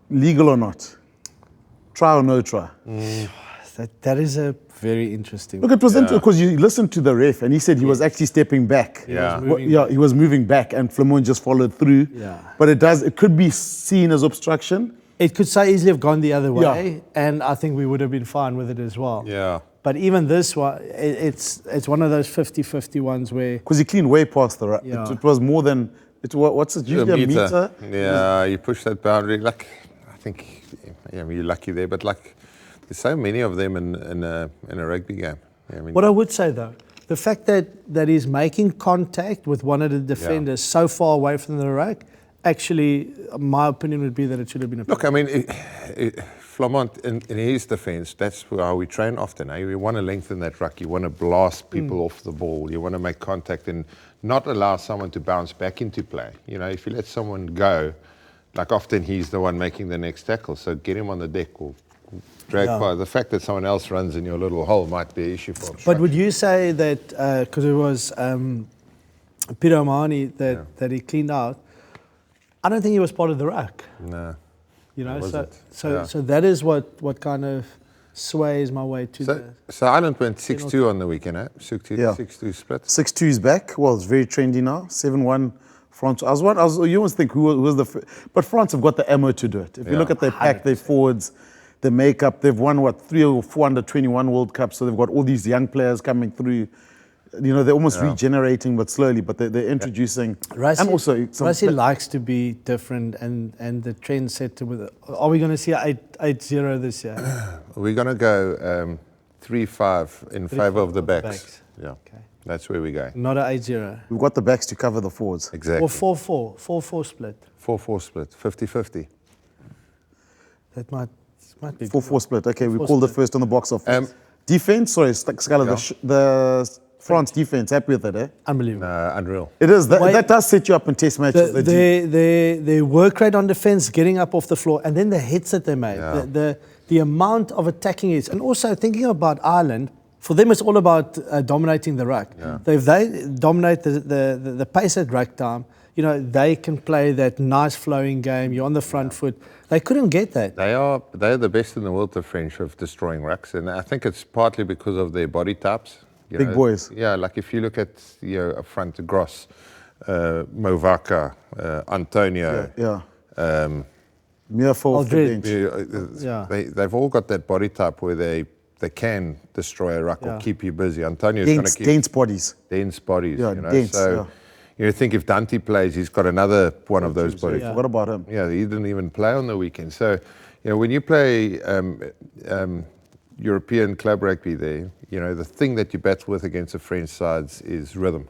[SPEAKER 1] legal or not, try or no try.
[SPEAKER 3] That is a very interesting.
[SPEAKER 1] Look, it was interesting because you listened to the ref and he said he was actually stepping back.
[SPEAKER 2] Yeah.
[SPEAKER 1] He was moving back and Flamand just followed through.
[SPEAKER 3] Yeah.
[SPEAKER 1] But it could be seen as obstruction.
[SPEAKER 3] It could so easily have gone the other way, and I think we would have been fine with it as well.
[SPEAKER 2] Yeah.
[SPEAKER 3] But even this one, it's one of those 50-50 ones where...
[SPEAKER 1] Because he cleaned way past the right.
[SPEAKER 3] Yeah.
[SPEAKER 1] It was more than, what's it, usually a meter?
[SPEAKER 2] Yeah, you push that boundary. Like, I think you're lucky there, but like, there's so many of them in a rugby game. I mean,
[SPEAKER 3] What I would say though, the fact that he's making contact with one of the defenders so far away from the ruck, actually, my opinion would be that it should have been a
[SPEAKER 2] look, I mean, Flamand, in his defence, that's how we train often. Eh? You want to lengthen that ruck. You want to blast people off the ball. You want to make contact and not allow someone to bounce back into play. You know, if you let someone go, like often he's the one making the next tackle. So get him on the deck or drag by. The fact that someone else runs in your little hole might be an issue for him.
[SPEAKER 3] But would you say that, because it was Peter Omani that he cleaned out, I don't think he was part of the ruck.
[SPEAKER 2] No.
[SPEAKER 3] You know,
[SPEAKER 2] wasn't.
[SPEAKER 3] so that is what kind of sways my way to
[SPEAKER 2] So Ireland went 6-2 on the weekend, eh? 6-2 split.
[SPEAKER 1] 6-2 is back. Well, it's very trendy now. 7-1 France. You always think who was the but France have got the ammo to do it. If you look at their pack, their forwards, their makeup, they've won 3 or 4 under 21 World Cups, so they've got all these young players coming through. You know, they're almost regenerating, but slowly. But they're introducing, and also
[SPEAKER 3] Russel likes to be different, and the trend set with. Are we going to see 8-0 this year?
[SPEAKER 2] We're going to go 3-5 in favour of the backs. Yeah,
[SPEAKER 3] Okay.
[SPEAKER 2] That's where we're going.
[SPEAKER 3] Not a 8-0.
[SPEAKER 1] we've got the backs to cover the forwards.
[SPEAKER 2] Exactly.
[SPEAKER 3] Or 4-4, 4-4 split.
[SPEAKER 2] 4-4 split, 50-50.
[SPEAKER 3] That might be
[SPEAKER 1] 4-4 split. Okay, we
[SPEAKER 3] 4-4
[SPEAKER 1] called it
[SPEAKER 3] split.
[SPEAKER 1] first on the box office. Defense, sorry, Scala, the France defense, happy with it, eh?
[SPEAKER 3] Unbelievable.
[SPEAKER 2] Unreal.
[SPEAKER 1] It is. That does set you up in test matches.
[SPEAKER 3] Their work rate on defense, getting up off the floor, and then the hits that they made.
[SPEAKER 2] Yeah.
[SPEAKER 3] The amount of attacking hits, and also thinking about Ireland. For them, it's all about dominating the ruck.
[SPEAKER 2] Yeah.
[SPEAKER 3] If they dominate the pace at ruck time, you know, they can play that nice flowing game. You're on the front foot. They couldn't get that.
[SPEAKER 2] They're the best in the world, the French, of destroying rucks, and I think it's partly because of their body types.
[SPEAKER 1] Big boys.
[SPEAKER 2] Yeah, like if you look at up front, Gross, Movaka, Antonio.
[SPEAKER 1] Mere four off the
[SPEAKER 3] Aldridge.
[SPEAKER 1] bench.
[SPEAKER 2] They've all got that body type where they can destroy a ruck or keep you busy. Antonio's going to keep
[SPEAKER 1] Dense bodies.
[SPEAKER 2] dense bodies.
[SPEAKER 1] Yeah,
[SPEAKER 2] you know?
[SPEAKER 1] dense,
[SPEAKER 2] So you think if Dante plays, he's got another one of those bodies.
[SPEAKER 1] Forgot about him.
[SPEAKER 2] Yeah, he didn't even play on the weekend. So, you know, when you play European club rugby there, you know, the thing that you battle with against the French sides is rhythm.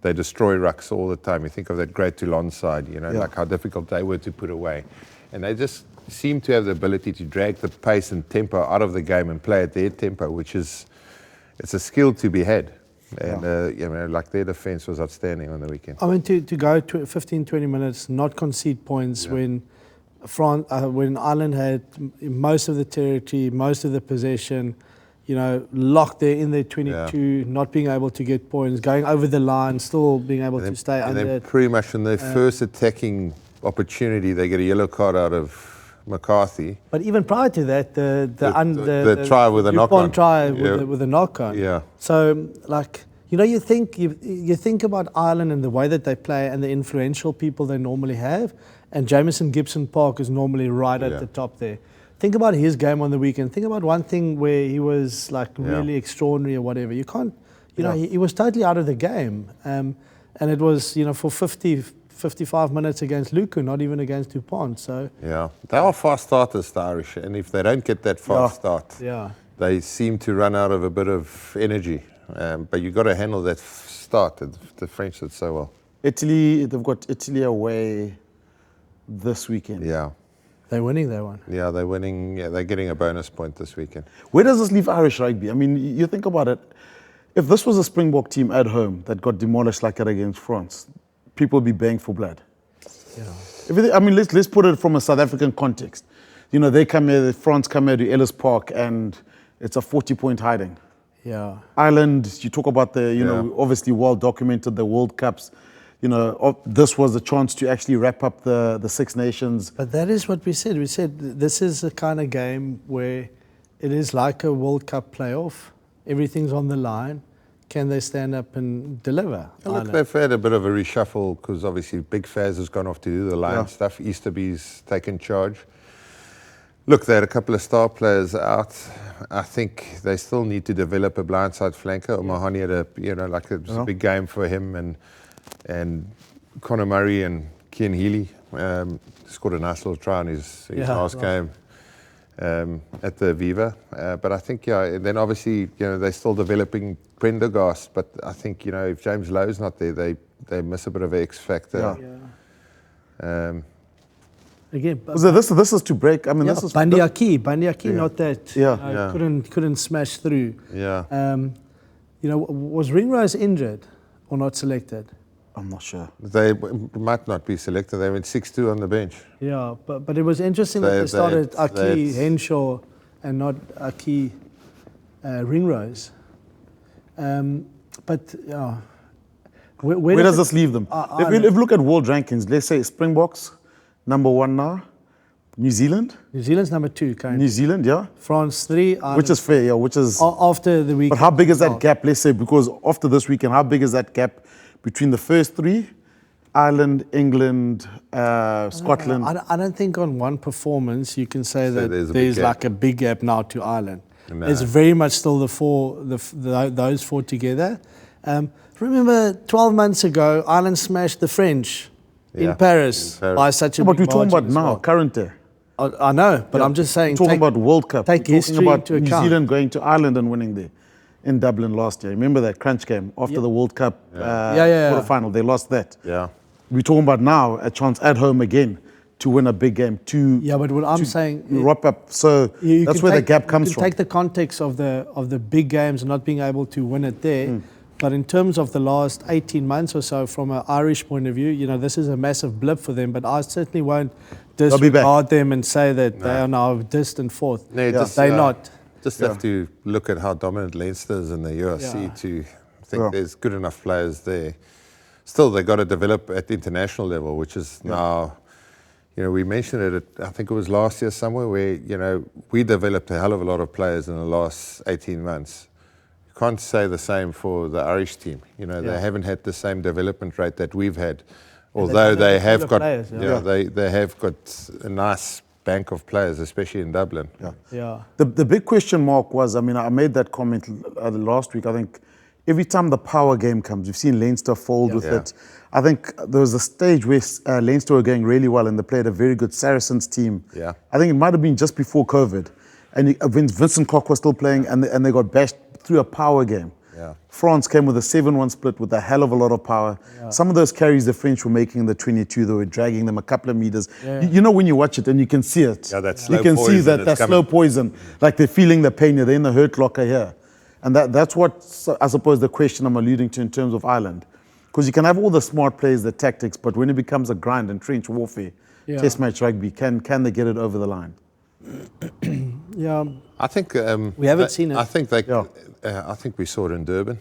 [SPEAKER 2] They destroy rucks all the time. You think of that great Toulon side, you know, like how difficult they were to put away. And they just seem to have the ability to drag the pace and tempo out of the game and play at their tempo, which is, it's a skill to be had. And, you know, like their defence was outstanding on the weekend.
[SPEAKER 3] I mean, to go 15, 20 minutes, not concede points when Ireland had most of the territory, most of the possession, you know, locked there in their 22, not being able to get points, going over the line, still being able to stay under
[SPEAKER 2] And then
[SPEAKER 3] it.
[SPEAKER 2] pretty much in their first attacking opportunity, they get a yellow card out of McCarthy.
[SPEAKER 3] But even prior to that,
[SPEAKER 2] the try with a
[SPEAKER 3] Dupont
[SPEAKER 2] knock-on.
[SPEAKER 3] try with a knock-on.
[SPEAKER 2] Yeah.
[SPEAKER 3] So, like, you know, you think about Ireland and the way that they play and the influential people they normally have, and Jamison Gibson Park is normally right at the top there. Think about his game on the weekend. Think about one thing where he was like really extraordinary or whatever. You can't, you know, he was totally out of the game. And it was, you know, for 55 minutes against Luku, not even against Dupont. So
[SPEAKER 2] Yeah, they are fast starters, the Irish, and if they don't get that fast start, they seem to run out of a bit of energy. But you've got to handle that start. The French did so well.
[SPEAKER 1] Italy, they've got Italy away this weekend.
[SPEAKER 2] Yeah.
[SPEAKER 3] they're winning that one.
[SPEAKER 2] Yeah, they're winning. Yeah, they're getting a bonus point this weekend.
[SPEAKER 1] Where does this leave Irish rugby? I mean, you think about it. If this was a Springbok team at home that got demolished like that against France, people would be baying for blood.
[SPEAKER 3] Yeah.
[SPEAKER 1] I mean, let's put it from a South African context. You know, they come here, France come here to Ellis Park, and it's a 40-point hiding.
[SPEAKER 3] Yeah.
[SPEAKER 1] Ireland, you talk about the, you know, obviously well documented, the World Cups. You know, this was a chance to actually wrap up the Six Nations.
[SPEAKER 3] But that is what we said. We said this is a kind of game where it is like a World Cup playoff. Everything's on the line. Can they stand up and deliver?
[SPEAKER 2] Yeah, look, they've had a bit of a reshuffle because obviously Big Faz has gone off to do the line stuff. Easterby's taken charge. Look, they had a couple of star players out. I think they still need to develop a blindside flanker. Mahoney had a, you know, like it was a big game for him, and Conor Murray and Cian Healy scored a nice little try in his last game at the Viva. But I think, then obviously, you know, they're still developing Prendergast, but I think, you know, if James Lowe's not there, they miss a bit of an X factor.
[SPEAKER 3] Again,
[SPEAKER 1] So this is to break. I mean, this is
[SPEAKER 3] Bandiaki, not that.
[SPEAKER 1] Yeah.
[SPEAKER 3] Couldn't smash through.
[SPEAKER 2] Yeah.
[SPEAKER 3] You know, was Ringrose injured or not selected?
[SPEAKER 1] I'm not sure.
[SPEAKER 2] They might not be selected. They went 6-2 on the bench.
[SPEAKER 3] Yeah, but it was interesting that they started Aki Henshaw and not Aki Ringrose. But
[SPEAKER 1] Where does this leave them? If you look at world rankings, let's say Springboks, number 1 now. New Zealand?
[SPEAKER 3] New Zealand's number 2 currently.
[SPEAKER 1] New Zealand, yeah.
[SPEAKER 3] France 3. Ireland,
[SPEAKER 1] Which is fair, which is...
[SPEAKER 3] After the week.
[SPEAKER 1] But how big is that gap, let's say, because after this weekend, how big is that gap between the first 3, Ireland, England, Scotland?
[SPEAKER 3] I don't think on one performance you can say that
[SPEAKER 2] there's
[SPEAKER 3] like a big gap now to Ireland. No. It's very much still those 4 together. Remember 12 months ago, Ireland smashed the French in Paris by such a big margin.
[SPEAKER 1] But we're talking about now, current day.
[SPEAKER 3] I know, but I'm just saying.
[SPEAKER 1] We're talking about World Cup.
[SPEAKER 3] Take history into account.
[SPEAKER 1] New Zealand going to Ireland and winning there in Dublin last year. Remember that crunch game after the World Cup quarterfinal? They lost that.
[SPEAKER 2] Yeah.
[SPEAKER 1] We're talking about now a chance at home again to win a big game.
[SPEAKER 3] But what I'm saying,
[SPEAKER 1] wrap up. So that's where the gap comes from.
[SPEAKER 3] Take the context of the big games and not being able to win it there. But in terms of the last 18 months or so, from an Irish point of view, you know, this is a massive blip for them. But I certainly won't disregard them and say that they are now distant fourth.
[SPEAKER 2] No,
[SPEAKER 3] they're not.
[SPEAKER 2] Just have to look at how dominant Leinster is in the URC to think there's good enough players there. Still, they've got to develop at the international level, which is now, you know, we mentioned it, I think it was last year somewhere, where, you know, we developed a hell of a lot of players in the last 18 months. Can't say the same for the Irish team. You know, they haven't had the same development rate that we've had, although they have got
[SPEAKER 3] players,
[SPEAKER 2] they have got a nice bank of players, especially in Dublin.
[SPEAKER 1] The big question mark was, I mean, I made that comment last week. I think every time the power game comes, we've seen Leinster fold with it. I think there was a stage where Leinster were going really well and they played a very good Saracens team. I think it might have been just before COVID. And when Vincent Koch was still playing and they got bashed through a power game. France came with a 7-1 split with a hell of a lot of power. Some of those carries the French were making in the 22, they were dragging them a couple of meters. You know when you watch it and you can see it.
[SPEAKER 2] You
[SPEAKER 1] can see that slow poison, like they're feeling the pain here, they're in the hurt locker here. And that's what, I suppose, the question I'm alluding to in terms of Ireland. Because you can have all the smart plays, the tactics, but when it becomes a grind and trench warfare, test match rugby, can they get it over the line?
[SPEAKER 2] I think
[SPEAKER 3] we haven't seen it.
[SPEAKER 2] I think I think we saw it in Durban.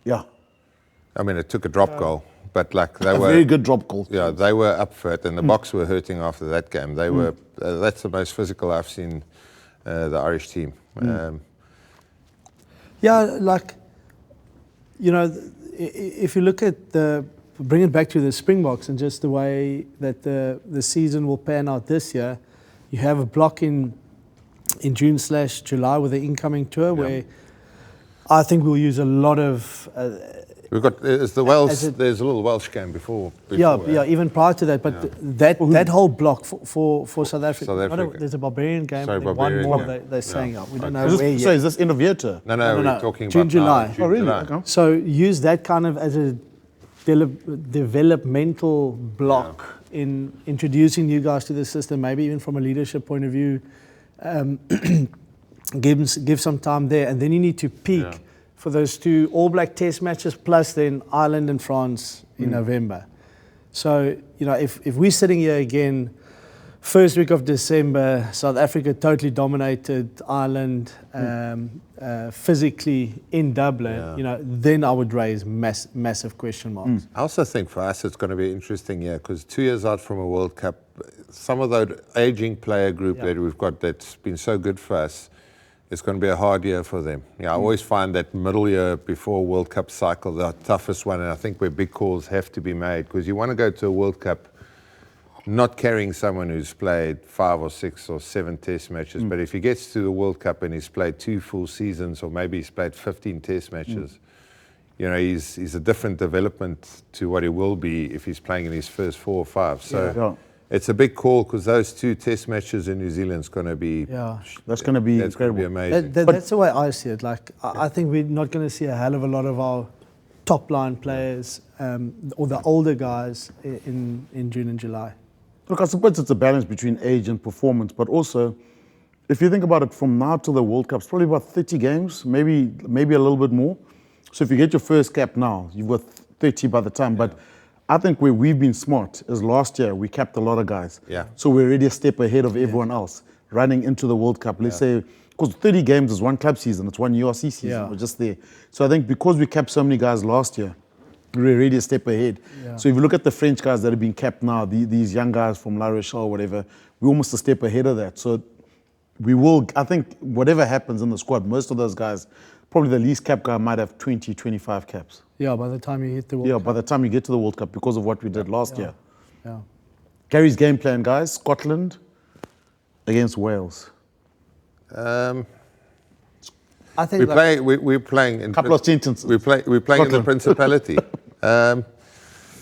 [SPEAKER 2] I mean, it took a drop goal, but like they were
[SPEAKER 1] very good drop goal.
[SPEAKER 2] Yeah, they were up for it, and the Boks were hurting after that game. They were. That's the most physical I've seen the Irish team.
[SPEAKER 3] Like, you know, if you look at bring it back to the Springboks and just the way that the season will pan out this year, you have a block in June/July with the incoming tour where I think we'll use a lot of.
[SPEAKER 2] We've got there's the Welsh. There's a little Welsh game before
[SPEAKER 3] even prior to that. But that whole block for South Africa. There's a Barbarian game. One more they're saying we don't know where yet.
[SPEAKER 1] So is this end of year tour?
[SPEAKER 2] No, we're talking
[SPEAKER 3] June,
[SPEAKER 2] about
[SPEAKER 3] July.
[SPEAKER 2] June,
[SPEAKER 1] really?
[SPEAKER 2] July.
[SPEAKER 1] Okay.
[SPEAKER 3] So use that kind of as a developmental block in introducing new guys to the system. Maybe even from a leadership point of view. Give some time there, and then you need to peak for those 2 All Black Test matches, plus then Ireland and France in November. So, if we're sitting here again, first week of December, South Africa totally dominated Ireland physically in Dublin, then I would raise massive question marks.
[SPEAKER 2] I also think for us it's going to be interesting year because 2 years out from a World Cup, some of that aging player group that we've got that's been so good for us, it's going to be a hard year for them. I always find that middle year before World Cup cycle the toughest one, and I think where big calls have to be made because you want to go to a World Cup not carrying someone who's played 5 or 6 or 7 test matches, but if he gets to the World Cup and he's played 2 full seasons or maybe he's played 15 test matches, he's a different development to what he will be if he's playing in his first 4 or 5. So it's a big call because those 2 test matches in New Zealand's going to be
[SPEAKER 1] that's going to be incredible.
[SPEAKER 2] Be amazing.
[SPEAKER 3] That's the way I see it. Like I think we're not going to see a hell of a lot of our top line players or the older guys in June and July.
[SPEAKER 1] Look, I suppose it's a balance between age and performance, but also, if you think about it, from now till the World Cup, it's probably about 30 games, maybe a little bit more. So if you get your first cap now, you've got 30 by the time. But I think where we've been smart is last year we capped a lot of guys.
[SPEAKER 2] Yeah.
[SPEAKER 1] So we're already a step ahead of everyone else running into the World Cup. Let's say, because 30 games is one club season, it's one URC season. We're just there. So I think because we capped so many guys last year, we're already a step ahead. So if you look at the French guys that have been capped now, these young guys from La Rochelle or whatever, we're almost a step ahead of that. So we will, I think, whatever happens in the squad, most of those guys, probably the least cap guy might have 20, 25 caps.
[SPEAKER 3] Yeah, by the time you hit the World Cup.
[SPEAKER 1] By the time you get to the World Cup because of what we did last year.
[SPEAKER 3] Yeah.
[SPEAKER 1] Gary's game plan, guys, Scotland against Wales.
[SPEAKER 3] I think
[SPEAKER 2] we're playing in
[SPEAKER 1] couple of sentences.
[SPEAKER 2] We're playing in the Principality.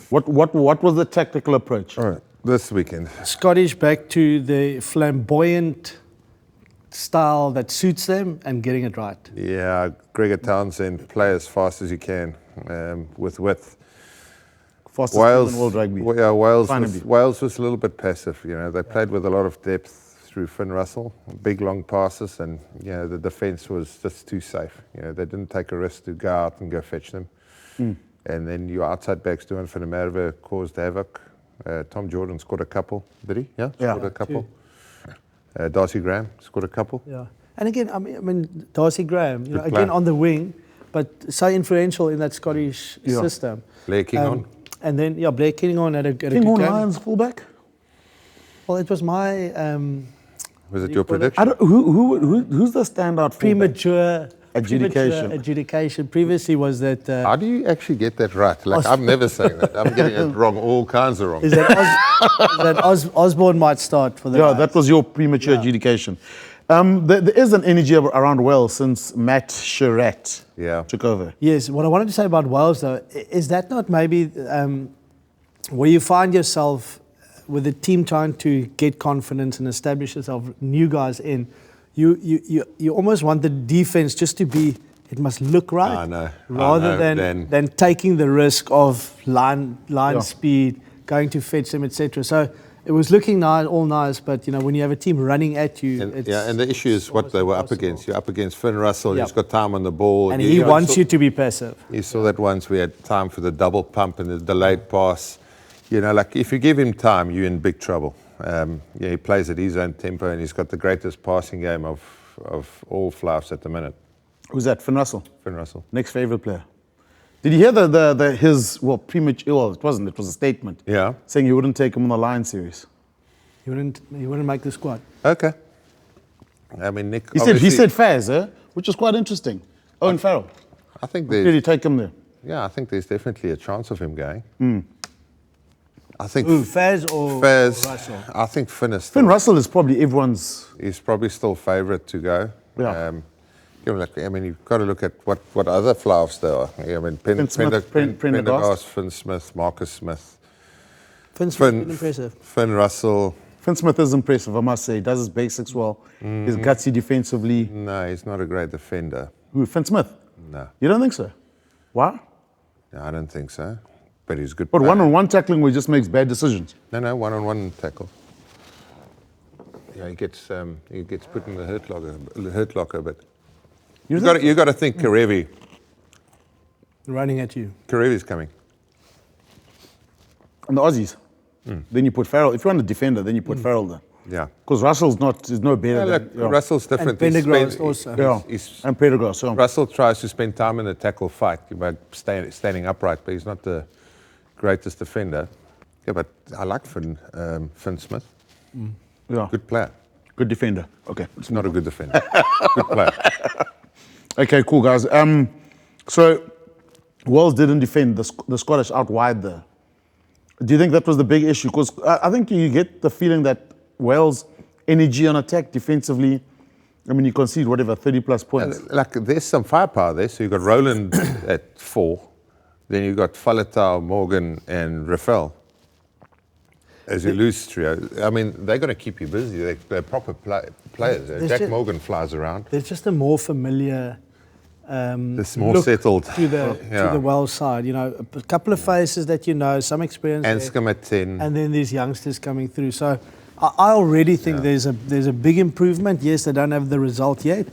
[SPEAKER 1] What was the tactical approach?
[SPEAKER 2] All right, this weekend.
[SPEAKER 3] Scottish back to the flamboyant style that suits them and getting it right.
[SPEAKER 2] Yeah, Gregor Townsend, play as fast as you can with width.
[SPEAKER 1] Fastest team in world rugby.
[SPEAKER 2] Wales was a little bit passive. They played with a lot of depth through Finn Russel, big long passes, and the defence was just too safe. They didn't take a risk to go out and go fetch them. And then your outside backs, Duan van der Merwe, caused havoc. Tom Jordan scored a couple, did he? Yeah, scored a couple. Darcy Graham scored a couple.
[SPEAKER 3] Yeah, and again, I mean Darcy Graham, again on the wing, but so influential in that Scottish system.
[SPEAKER 2] Blair King on.
[SPEAKER 3] And then Blair King on at a good
[SPEAKER 1] King
[SPEAKER 3] game.
[SPEAKER 1] Lions fullback.
[SPEAKER 3] Well, it was my.
[SPEAKER 2] Was it your prediction?
[SPEAKER 1] Who's the standout fullback?
[SPEAKER 3] Premature
[SPEAKER 1] adjudication.
[SPEAKER 3] Adjudication. Previously was that.
[SPEAKER 2] How do you actually get that right? Like I'm never saying that. I'm getting it wrong. All kinds of wrong.
[SPEAKER 3] Is that Osborne might start for the guys.
[SPEAKER 1] That was your premature adjudication. There is an energy around Wales since Matt Sherratt took over.
[SPEAKER 3] Yes. What I wanted to say about Wales, though, is that not maybe where you find yourself with the team trying to get confidence and establish yourself, new guys in, you almost want the defense just to be, it must look right, rather than taking the risk of line speed, going to fetch them, etc. So it was looking all nice, but when you have a team running at you,
[SPEAKER 2] and the issue is what they were up against. You're up against Finn Russell. He's got time on the ball,
[SPEAKER 3] and he wants you to be passive.
[SPEAKER 2] You saw that once we had time for the double pump and the delayed pass. Like if you give him time, you're in big trouble. He plays at his own tempo, and he's got the greatest passing game of all flouts at the minute.
[SPEAKER 1] Who's that? Finn Russell.
[SPEAKER 2] Finn Russell.
[SPEAKER 1] Next favourite player. Did you hear his premature? Well, it wasn't. It was a statement.
[SPEAKER 2] Yeah.
[SPEAKER 1] Saying he wouldn't take him on the Lion series.
[SPEAKER 3] He wouldn't make the squad.
[SPEAKER 2] Okay. I mean, Nick.
[SPEAKER 1] He said Faz, which is quite interesting. Owen Farrell.
[SPEAKER 2] I think
[SPEAKER 1] did he take him there?
[SPEAKER 2] Yeah, I think there's definitely a chance of him going. I think
[SPEAKER 3] Faz or Russell?
[SPEAKER 2] I think Finn is
[SPEAKER 1] Finn Russell is probably everyone's.
[SPEAKER 2] He's probably still favourite to go.
[SPEAKER 1] Yeah.
[SPEAKER 2] You've got to look at what other flouts there are. Prendergast, Finn Smith, Marcus Smith.
[SPEAKER 3] Finn Smith is impressive.
[SPEAKER 2] Finn Russell.
[SPEAKER 1] Finn Smith is impressive, I must say. He does his basics well. He's gutsy defensively.
[SPEAKER 2] No, he's not a great defender.
[SPEAKER 1] Who, Finn Smith?
[SPEAKER 2] No.
[SPEAKER 1] You don't think so? Why?
[SPEAKER 2] No, I don't think so. But he's good.
[SPEAKER 1] But one-on-one tackling where he just makes bad decisions.
[SPEAKER 2] No, one-on-one tackle. Yeah, he gets put in the hurt locker a bit. You got to think Karevi
[SPEAKER 3] running at you.
[SPEAKER 2] Karevi's coming.
[SPEAKER 1] And the Aussies. Then you put Farrell. If you want a defender, then you put Farrell there.
[SPEAKER 2] Yeah.
[SPEAKER 1] Because Russell's is no better than...
[SPEAKER 2] Russell's different.
[SPEAKER 3] And Pendergrass also.
[SPEAKER 1] And Pendergrass,
[SPEAKER 2] Russell tries to spend time in the tackle fight by standing upright, but he's not the greatest defender. Yeah, but I like Finn Smith.
[SPEAKER 1] Yeah.
[SPEAKER 2] Good player.
[SPEAKER 1] Good defender. Okay.
[SPEAKER 2] It's not a good defender. Good player.
[SPEAKER 1] Okay, cool, guys. So, Wales didn't defend the Scottish out wide there. Do you think that was the big issue? Because I think you get the feeling that Wales' energy on attack defensively, I mean, you concede whatever, 30-plus points.
[SPEAKER 2] Like, there's some firepower there. So you've got Roland at 4. Then you've got Faletau, Morgan, and Russel as your loose trio. I mean, they're going to keep you busy. They're proper players. Jack Morgan flies around.
[SPEAKER 3] There's just a more familiar
[SPEAKER 2] it's more settled
[SPEAKER 3] to the Welsh side. You know, a couple of faces that you know, some experience.
[SPEAKER 2] Anscombe at 10.
[SPEAKER 3] And then these youngsters coming through. So I already think there's a big improvement. Yes, they don't have the result yet.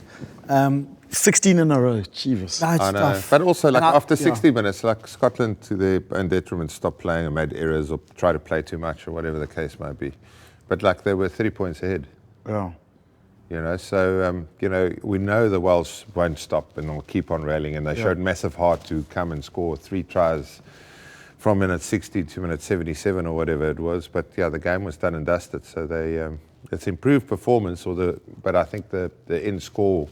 [SPEAKER 1] 16 in a row, Chivas.
[SPEAKER 3] No, it's
[SPEAKER 2] I know.
[SPEAKER 3] tough.
[SPEAKER 2] But also, like after 60 minutes, like Scotland to their own detriment stopped playing and made errors or tried to play too much or whatever the case might be. But like they were 30 points ahead.
[SPEAKER 1] Yeah.
[SPEAKER 2] You know, so, you know, we know the Welsh won't stop and will keep on rallying. And they showed massive heart to come and score 3 tries from minute 60 to minute 77 or whatever it was. But, yeah, the game was done and dusted. So they it's improved performance, but I think the end score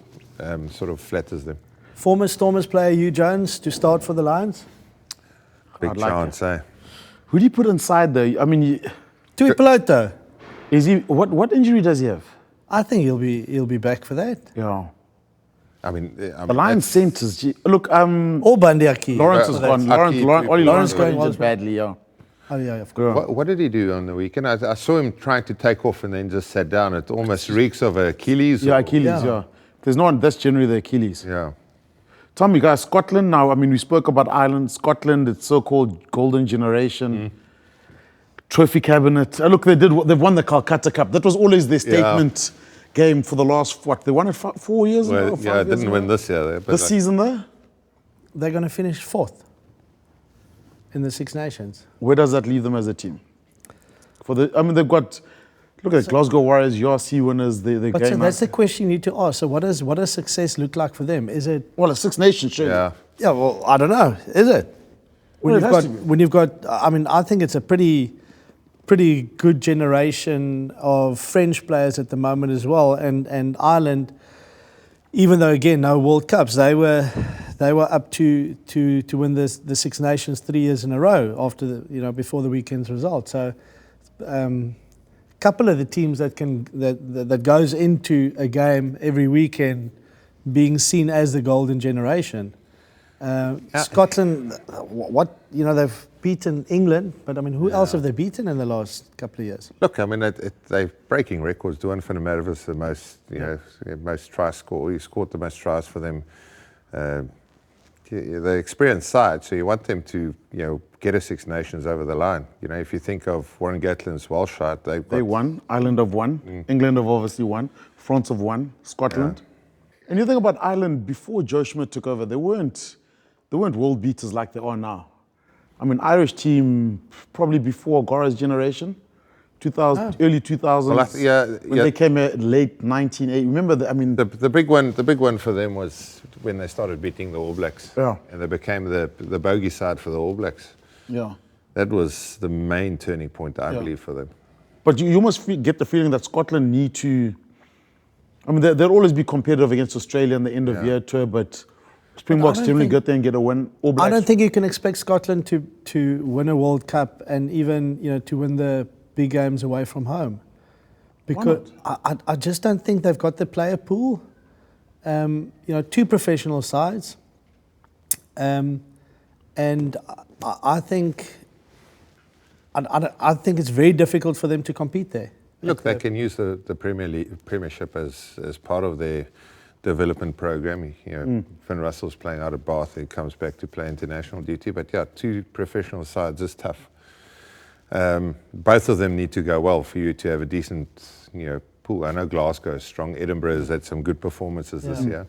[SPEAKER 2] sort of flatters them.
[SPEAKER 3] Former Stormers player Hugh Jones to start for the Lions?
[SPEAKER 2] Big chance, eh?
[SPEAKER 1] Who do you put inside there? I mean...
[SPEAKER 3] Tui Peloto.
[SPEAKER 1] Is he... What injury does he have?
[SPEAKER 3] I think he'll be back for that.
[SPEAKER 1] Yeah.
[SPEAKER 2] I mean
[SPEAKER 1] the Lions centers. Look,
[SPEAKER 3] or Bandiaki.
[SPEAKER 1] Lawrence is gone. Lawrence going
[SPEAKER 3] was
[SPEAKER 1] badly. Yeah.
[SPEAKER 3] Oh yeah, of course.
[SPEAKER 2] What did he do on the weekend? I saw him trying to take off and then just sat down. It almost reeks of Achilles.
[SPEAKER 1] Yeah, Achilles. Yeah. There's no one. That's generally the Achilles.
[SPEAKER 2] Yeah.
[SPEAKER 1] Tell me, guys, Scotland now. I mean, we spoke about Ireland. Scotland, it's so-called golden generation. Trophy cabinet. Look, they've won the Calcutta Cup. That was always their statement game for the last, they won it 4 years ago?
[SPEAKER 2] Yeah, didn't win this year. But
[SPEAKER 1] this season there?
[SPEAKER 3] They're going to finish 4th in the Six Nations.
[SPEAKER 1] Where does that leave them as a team? They've got, look at Glasgow Warriors, URC winners, the game.
[SPEAKER 3] So that's the question you need to ask. So what does success look like for them? Is it...
[SPEAKER 1] Well, a Six Nations, sure.
[SPEAKER 2] Yeah.
[SPEAKER 3] Yeah, well, I don't know. Is it? When you've got, I mean, I think it's a pretty good generation of French players at the moment as well, and Ireland, even though again no World Cups, they were up to win the Six Nations 3 years in a row after before the weekend's result. So, couple of the teams that goes into a game every weekend being seen as the golden generation. Scotland, they've beaten England, but I mean, who else have they beaten in the last couple of years?
[SPEAKER 2] Look, I mean, they're breaking records. Duan van der Merwe is the most, most tries scored. He scored the most tries for them. The experienced side, so you want them to, get a Six Nations over the line. If you think of Warren Gatland's Welsh side, they
[SPEAKER 1] won. Ireland have won. England have obviously won. France have won. Scotland. Yeah. And you think about Ireland before Joe Schmidt took over, they weren't world beaters like they are now. I mean, Irish team probably before Gora's generation, early 2000s. When they came late 1980. Remember
[SPEAKER 2] the big one for them was when they started beating the All Blacks.
[SPEAKER 1] Yeah.
[SPEAKER 2] And they became the bogey side for the All Blacks.
[SPEAKER 1] Yeah.
[SPEAKER 2] That was the main turning point, I believe, for them.
[SPEAKER 1] But you must get the feeling that Scotland need to. I mean, they'll always be competitive against Australia in the end of year tour, but Springboks generally get there and get a win.
[SPEAKER 3] I don't think you can expect Scotland to win a World Cup and even to win the big games away from home, because I just don't think they've got the player pool. 2 professional sides, and I think it's very difficult for them to compete there.
[SPEAKER 2] Look, they can use the Premiership as part of their development program. Finn Russell's playing out of Bath. He comes back to play international duty. But 2 professional sides is tough. Both of them need to go well for you to have a decent, pool. I know Glasgow is strong. Edinburgh has had some good performances this year.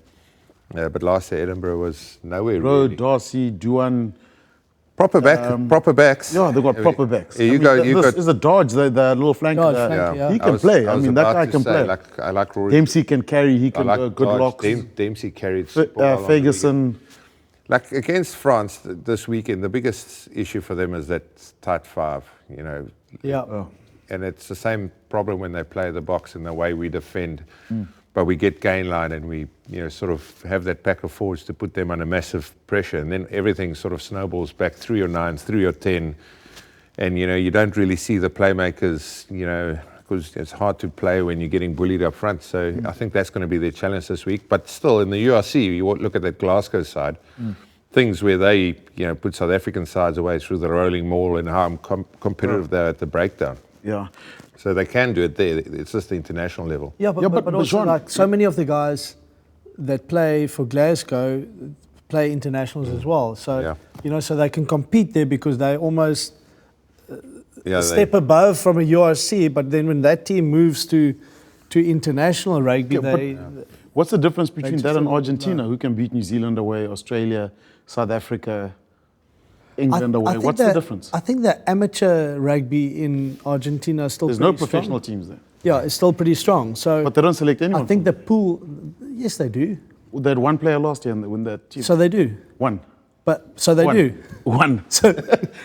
[SPEAKER 2] But last year Edinburgh was nowhere
[SPEAKER 1] Road,
[SPEAKER 2] really.
[SPEAKER 1] Darcy, Duan.
[SPEAKER 2] Proper backs.
[SPEAKER 1] Yeah, they've got proper backs.
[SPEAKER 2] You
[SPEAKER 1] this is a Dodge, the little flank.
[SPEAKER 3] Dodge flank, yeah.
[SPEAKER 1] He can play. I mean, that guy can play.
[SPEAKER 2] I like Rory.
[SPEAKER 1] Dempsey can carry. He can
[SPEAKER 2] like
[SPEAKER 1] good
[SPEAKER 2] Dodge.
[SPEAKER 1] locks.
[SPEAKER 2] Dempsey carried super well on the
[SPEAKER 1] Ferguson.
[SPEAKER 2] Like against France this weekend, the biggest issue for them is that tight five, you know.
[SPEAKER 3] Yeah.
[SPEAKER 1] Oh.
[SPEAKER 2] And it's the same problem when they play the Boks in the way we defend. But we get gain line and we, you know, sort of have that pack of forwards to put them under massive pressure, and then everything sort of snowballs back through your 9s, through your 10, and you know you don't really see the playmakers, you know, because it's hard to play when you're getting bullied up front. So I think that's going to be their challenge this week. But still, in the URC, you look at that Glasgow side, things where they, you know, put South African sides away through the rolling maul and how competitive they're at the breakdown.
[SPEAKER 1] Yeah.
[SPEAKER 2] So they can do it there. It's just the international level.
[SPEAKER 3] Yeah, but also
[SPEAKER 1] Jean,
[SPEAKER 3] like so many of the guys that play for Glasgow play internationals as well. So you know, so they can compete there because they almost a step above from a URC. But then when that team moves to international rugby,
[SPEAKER 1] what's the difference between that and Argentina, who can beat New Zealand away, Australia, South Africa, England away? What's the difference?
[SPEAKER 3] I think the amateur rugby in Argentina is still
[SPEAKER 1] There's
[SPEAKER 3] pretty
[SPEAKER 1] no professional
[SPEAKER 3] strong.
[SPEAKER 1] teams there.
[SPEAKER 3] Yeah, it's still pretty strong. So,
[SPEAKER 1] but they don't select anyone.
[SPEAKER 3] I think the pool, yes, they do.
[SPEAKER 1] They had one player last year in that team.
[SPEAKER 3] So they do.
[SPEAKER 1] One.
[SPEAKER 3] But so they do.
[SPEAKER 1] One.
[SPEAKER 3] So,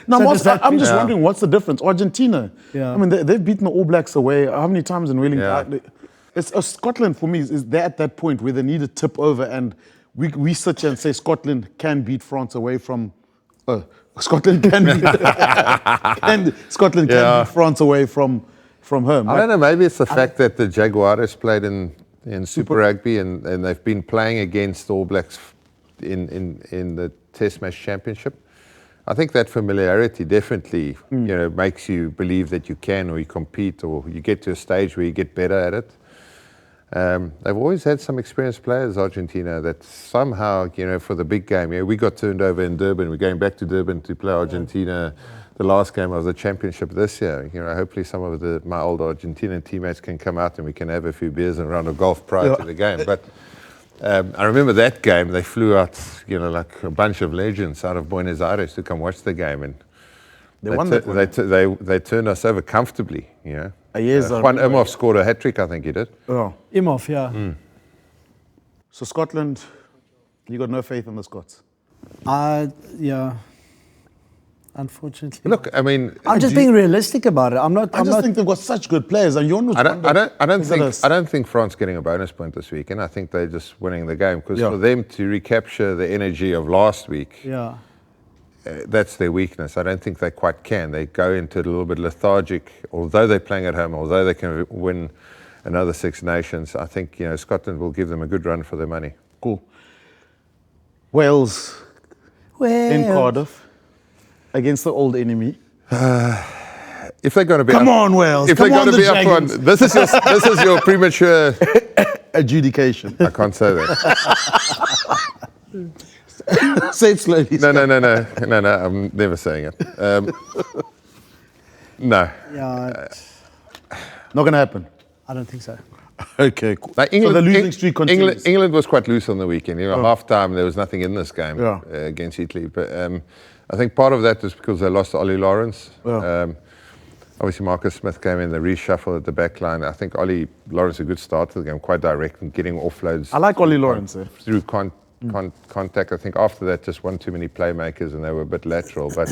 [SPEAKER 1] no,
[SPEAKER 3] so
[SPEAKER 1] I'm just wondering what's the difference. Argentina.
[SPEAKER 3] Yeah.
[SPEAKER 1] I mean, they've beaten the All Blacks away. How many times in Wellington?
[SPEAKER 2] Yeah.
[SPEAKER 1] It's Scotland for me is they're at that point where they need to tip over, and we sit here and say Scotland can beat France away from. Scotland can beat Scotland can beat France away from home.
[SPEAKER 2] I don't know. Maybe it's the fact that the Jaguares played in Super Rugby and they've been playing against All Blacks in the Test Match Championship. I think that familiarity definitely you know makes you believe that you can, or you compete, or you get to a stage where you get better at it. They've always had some experienced players, Argentina, that somehow, you know, for the big game, we got turned over in Durban. We're going back to Durban to play Argentina, the last game of the championship this year. You know, hopefully some of my old Argentinian teammates can come out and we can have a few beers and a round of golf prior to the game. But I remember that game, they flew out, you know, like a bunch of legends out of Buenos Aires to come watch the game, and
[SPEAKER 1] they won that one.
[SPEAKER 2] They turned us over comfortably, you know.
[SPEAKER 1] Juan
[SPEAKER 2] Imhoff scored a hat-trick, I think he did.
[SPEAKER 1] Oh.
[SPEAKER 3] Imhoff, yeah.
[SPEAKER 1] So Scotland, you got no faith in the Scots?
[SPEAKER 3] Yeah. Unfortunately.
[SPEAKER 2] Look, I mean,
[SPEAKER 3] I'm just being realistic about it. I just
[SPEAKER 1] think they've got such good players, and
[SPEAKER 2] I don't think France getting a bonus point this week, and I think they're just winning the game because for them to recapture the energy of last week, that's their weakness. I don't think they quite can. They go into it a little bit lethargic, although they're playing at home, although they can win another Six Nations. I think, you know, Scotland will give them a good run for their money.
[SPEAKER 1] Cool. Wales in Cardiff against the old enemy.
[SPEAKER 2] If they're going to be
[SPEAKER 1] come on, Wales.
[SPEAKER 2] If they're going to be up one, this is your premature
[SPEAKER 1] adjudication.
[SPEAKER 2] I can't say that.
[SPEAKER 1] Say it slowly.
[SPEAKER 2] No. I'm never saying it. No.
[SPEAKER 3] Yeah.
[SPEAKER 1] Not going to happen.
[SPEAKER 3] I don't think so.
[SPEAKER 1] Okay, cool.
[SPEAKER 2] Like
[SPEAKER 1] so the losing streak continues.
[SPEAKER 2] England was quite loose on the weekend. You know, half-time, there was nothing in this game against Italy. But I think part of that is because they lost to Ollie Lawrence. Obviously, Marcus Smith came in, the reshuffle at the back line. I think Ollie Lawrence had a good start to the game, quite direct and getting offloads.
[SPEAKER 1] I like Ollie Lawrence.
[SPEAKER 2] Through contact. I think after that, just one too many playmakers and they were a bit lateral. But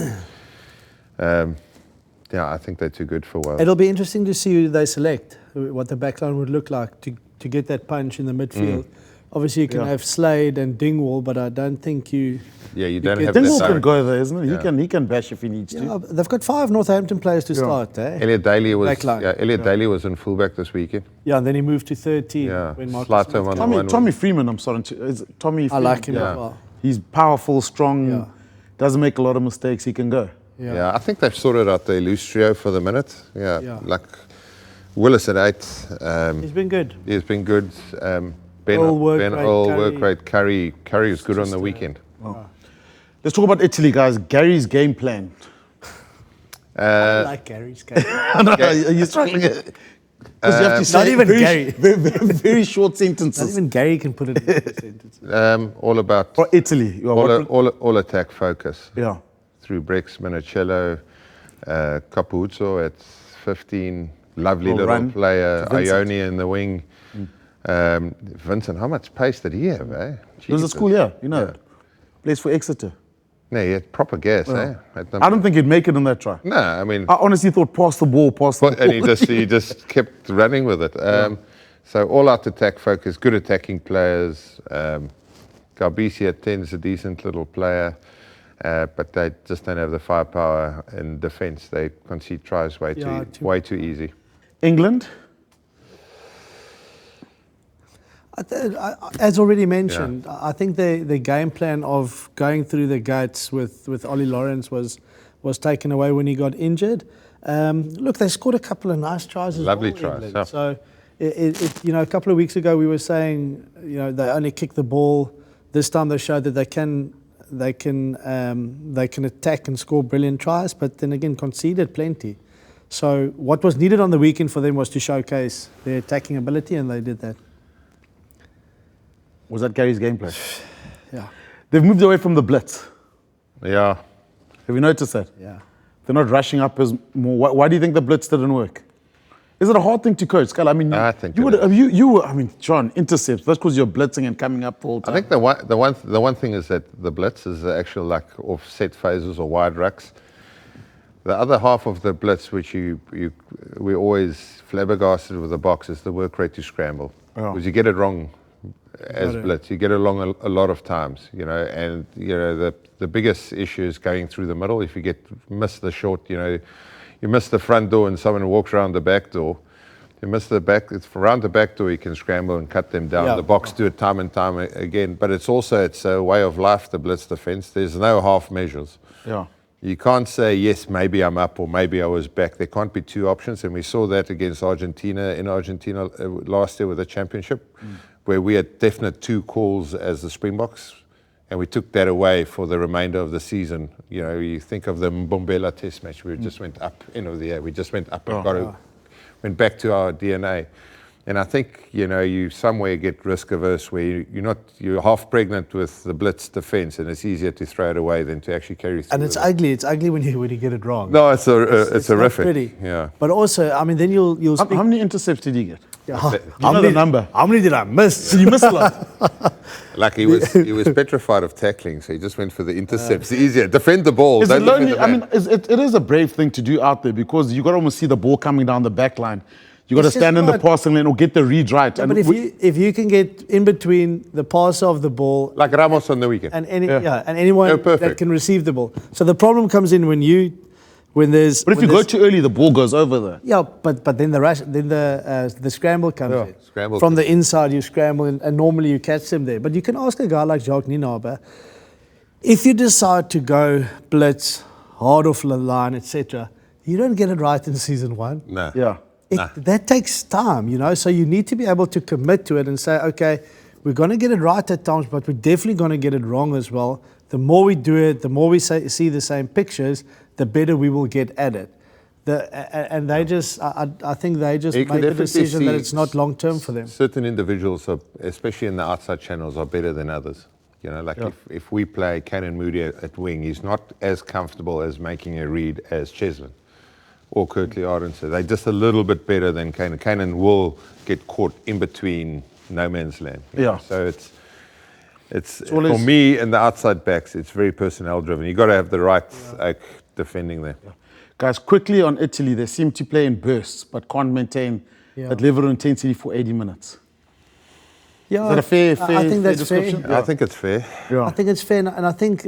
[SPEAKER 2] I think they're too good for Wales.
[SPEAKER 3] It'll be interesting to see who they select, what the backline would look like to get that punch in the midfield. Obviously, you can have Slade and Dingwall, but I don't think you...
[SPEAKER 2] Yeah, you don't have
[SPEAKER 1] Dingwall can go there, isn't he? Yeah. He can bash if he needs to.
[SPEAKER 3] They've got 5 Northampton players to start.
[SPEAKER 2] Elliot Daly was in fullback this weekend.
[SPEAKER 3] Yeah, and then he moved to 13 when Marcus Smith
[SPEAKER 1] Tommy Freeman, I'm sorry. Tommy Freeman.
[SPEAKER 3] I like him as well.
[SPEAKER 1] He's powerful, strong, doesn't make a lot of mistakes. He can go.
[SPEAKER 2] Yeah, I think they've sorted out their loose trio for the minute. Yeah. Like Willis at 8.
[SPEAKER 3] He's been good.
[SPEAKER 2] He's been good. Ben work rate. Curry was good on the weekend.
[SPEAKER 1] Let's talk about Italy, guys. Gary's game plan.
[SPEAKER 3] I like Gary's game.
[SPEAKER 1] Are you struggling? Because you have to say
[SPEAKER 3] not even
[SPEAKER 1] very,
[SPEAKER 3] Gary.
[SPEAKER 1] very short
[SPEAKER 3] Not
[SPEAKER 1] sentences.
[SPEAKER 3] even Gary can put it in a sentence.
[SPEAKER 2] All about
[SPEAKER 1] For Italy, you are
[SPEAKER 2] all attack focus.
[SPEAKER 1] yeah.
[SPEAKER 2] Through Brex, Minicello, Capuzzo at 15, lovely
[SPEAKER 1] Little
[SPEAKER 2] little
[SPEAKER 1] run
[SPEAKER 2] player,
[SPEAKER 1] to Vincent.
[SPEAKER 2] Ione in the wing. Vincent, how much pace did he have, eh?
[SPEAKER 1] It was a
[SPEAKER 2] Jesus.
[SPEAKER 1] school year, you know.
[SPEAKER 2] Yeah.
[SPEAKER 1] Plays for Exeter.
[SPEAKER 2] No, he had proper gas, eh?
[SPEAKER 1] I don't think he'd make it in that try.
[SPEAKER 2] No, I mean,
[SPEAKER 1] I honestly thought pass the ball,
[SPEAKER 2] and he just kept running with it. So all out attack focus, good attacking players. Garbisi at 10 is a decent little player, but they just don't have the firepower in defence. They concede tries way too easy.
[SPEAKER 1] England,
[SPEAKER 3] As already mentioned, I think the game plan of going through the gates with Ollie Lawrence was taken away when he got injured. Look, they scored a couple of nice tries as
[SPEAKER 2] Lovely
[SPEAKER 3] well.
[SPEAKER 2] tries,
[SPEAKER 3] England.
[SPEAKER 2] yeah.
[SPEAKER 3] So, a couple of weeks ago we were saying, they only kick the ball. This time they showed that they can attack and score brilliant tries, but then again conceded plenty. So what was needed on the weekend for them was to showcase their attacking ability, and they did that.
[SPEAKER 1] was that Gary's gameplay?
[SPEAKER 3] Yeah.
[SPEAKER 1] They've moved away from the blitz.
[SPEAKER 2] Yeah.
[SPEAKER 1] Have you noticed that?
[SPEAKER 3] Yeah.
[SPEAKER 1] They're not rushing up as more. Why do you think the blitz didn't work? Is it a hard thing to coach, Scal? I mean,
[SPEAKER 2] I think
[SPEAKER 1] you
[SPEAKER 2] it
[SPEAKER 1] would.
[SPEAKER 2] is.
[SPEAKER 1] You were. I mean, John, intercepts. That's because you're blitzing and coming up all the
[SPEAKER 2] I
[SPEAKER 1] time.
[SPEAKER 2] think the one thing is that the blitz is the actual like offset phases or wide rucks. The other half of the blitz, which we always flabbergasted with the Boks, is the work rate to scramble.
[SPEAKER 1] Oh.
[SPEAKER 2] Because you get it wrong as
[SPEAKER 3] Got it.
[SPEAKER 2] blitz. You get it wrong a lot of times, and the biggest issue is going through the middle. If you miss the short, you miss the front door and someone walks around the back door. You miss the back. It's around the back door you can scramble and cut them down.
[SPEAKER 3] Yeah.
[SPEAKER 2] The Boks do it time and time again. But it's a way of life, the blitz defense. There's no half measures.
[SPEAKER 1] Yeah.
[SPEAKER 2] You can't say, yes, maybe I'm up or maybe I was back. There can't be two options. And we saw that against Argentina last year with the championship, where we had definite two calls as the Springboks. And we took that away for the remainder of the season. You think of the Mbombela test match, we just went up, end of the year. We just went up and went back to our DNA. And I think, you somewhere get risk averse where you're half pregnant with the blitz defense, and it's easier to throw it away than to actually carry through.
[SPEAKER 3] And it's ugly. It's ugly when you get it wrong.
[SPEAKER 2] No, it's
[SPEAKER 3] not
[SPEAKER 2] horrific.
[SPEAKER 3] pretty.
[SPEAKER 2] Yeah.
[SPEAKER 3] But also, I mean, then you'll
[SPEAKER 1] How
[SPEAKER 3] speak.
[SPEAKER 1] many intercepts did he get?
[SPEAKER 3] Yeah.
[SPEAKER 1] You know the number.
[SPEAKER 3] How many did I miss?
[SPEAKER 1] You missed a lot.
[SPEAKER 2] Like he was petrified of tackling, so he just went for the intercepts. Easier. Defend the ball.
[SPEAKER 1] Is it
[SPEAKER 2] Don't defend
[SPEAKER 1] lonely?
[SPEAKER 2] the
[SPEAKER 1] I
[SPEAKER 2] man.
[SPEAKER 1] mean, it is a brave thing to do out there because you got to almost see the ball coming down the back line. You got to
[SPEAKER 3] It's just
[SPEAKER 1] stand in the
[SPEAKER 3] not-
[SPEAKER 1] passing lane or get the read right.
[SPEAKER 3] Yeah,
[SPEAKER 1] And
[SPEAKER 3] but if you can get in between the passer of the ball
[SPEAKER 2] Like Ramos on the weekend.
[SPEAKER 3] and anyone
[SPEAKER 2] Oh, perfect.
[SPEAKER 3] that can receive the ball. So the problem comes in when there's.
[SPEAKER 1] But if you go too early, the ball goes over there.
[SPEAKER 3] Yeah, but then the scramble comes in.
[SPEAKER 2] Scramble
[SPEAKER 3] From
[SPEAKER 2] comes
[SPEAKER 3] the inside, you scramble, and normally you catch them there. But you can ask a guy like Jacques Nienaber, if you decide to go blitz, hard off the line, etc., you don't get it right in season one.
[SPEAKER 2] No.
[SPEAKER 1] Yeah.
[SPEAKER 3] That takes time, So you need to be able to commit to it and say, okay, we're going to get it right at times, but we're definitely going to get it wrong as well. The more we do it, the more we see the same pictures, the better we will get at it. And they just, I think they just
[SPEAKER 2] You
[SPEAKER 3] make
[SPEAKER 2] can
[SPEAKER 3] the
[SPEAKER 2] definitely
[SPEAKER 3] decision that
[SPEAKER 2] see
[SPEAKER 3] it's not long term for them.
[SPEAKER 2] Certain individuals, especially in the outside channels, are better than others. If we play Canon Moody at wing, he's not as comfortable as making a read as Cheslin or Kirtley Ardenson. They're just a little bit better than Canon. Canon will get caught in between no man's land.
[SPEAKER 1] Yeah.
[SPEAKER 2] So it's for me and the outside backs, it's very personnel driven. You've got to have the right defending there.
[SPEAKER 1] Yeah. Guys, quickly on Italy, they seem to play in bursts but can't maintain that level of intensity for 80 minutes.
[SPEAKER 3] Yeah,
[SPEAKER 1] Is that a fair
[SPEAKER 3] I think that's
[SPEAKER 1] description?
[SPEAKER 3] fair.
[SPEAKER 2] I think it's fair.
[SPEAKER 1] Yeah.
[SPEAKER 3] I think it's fair, and I think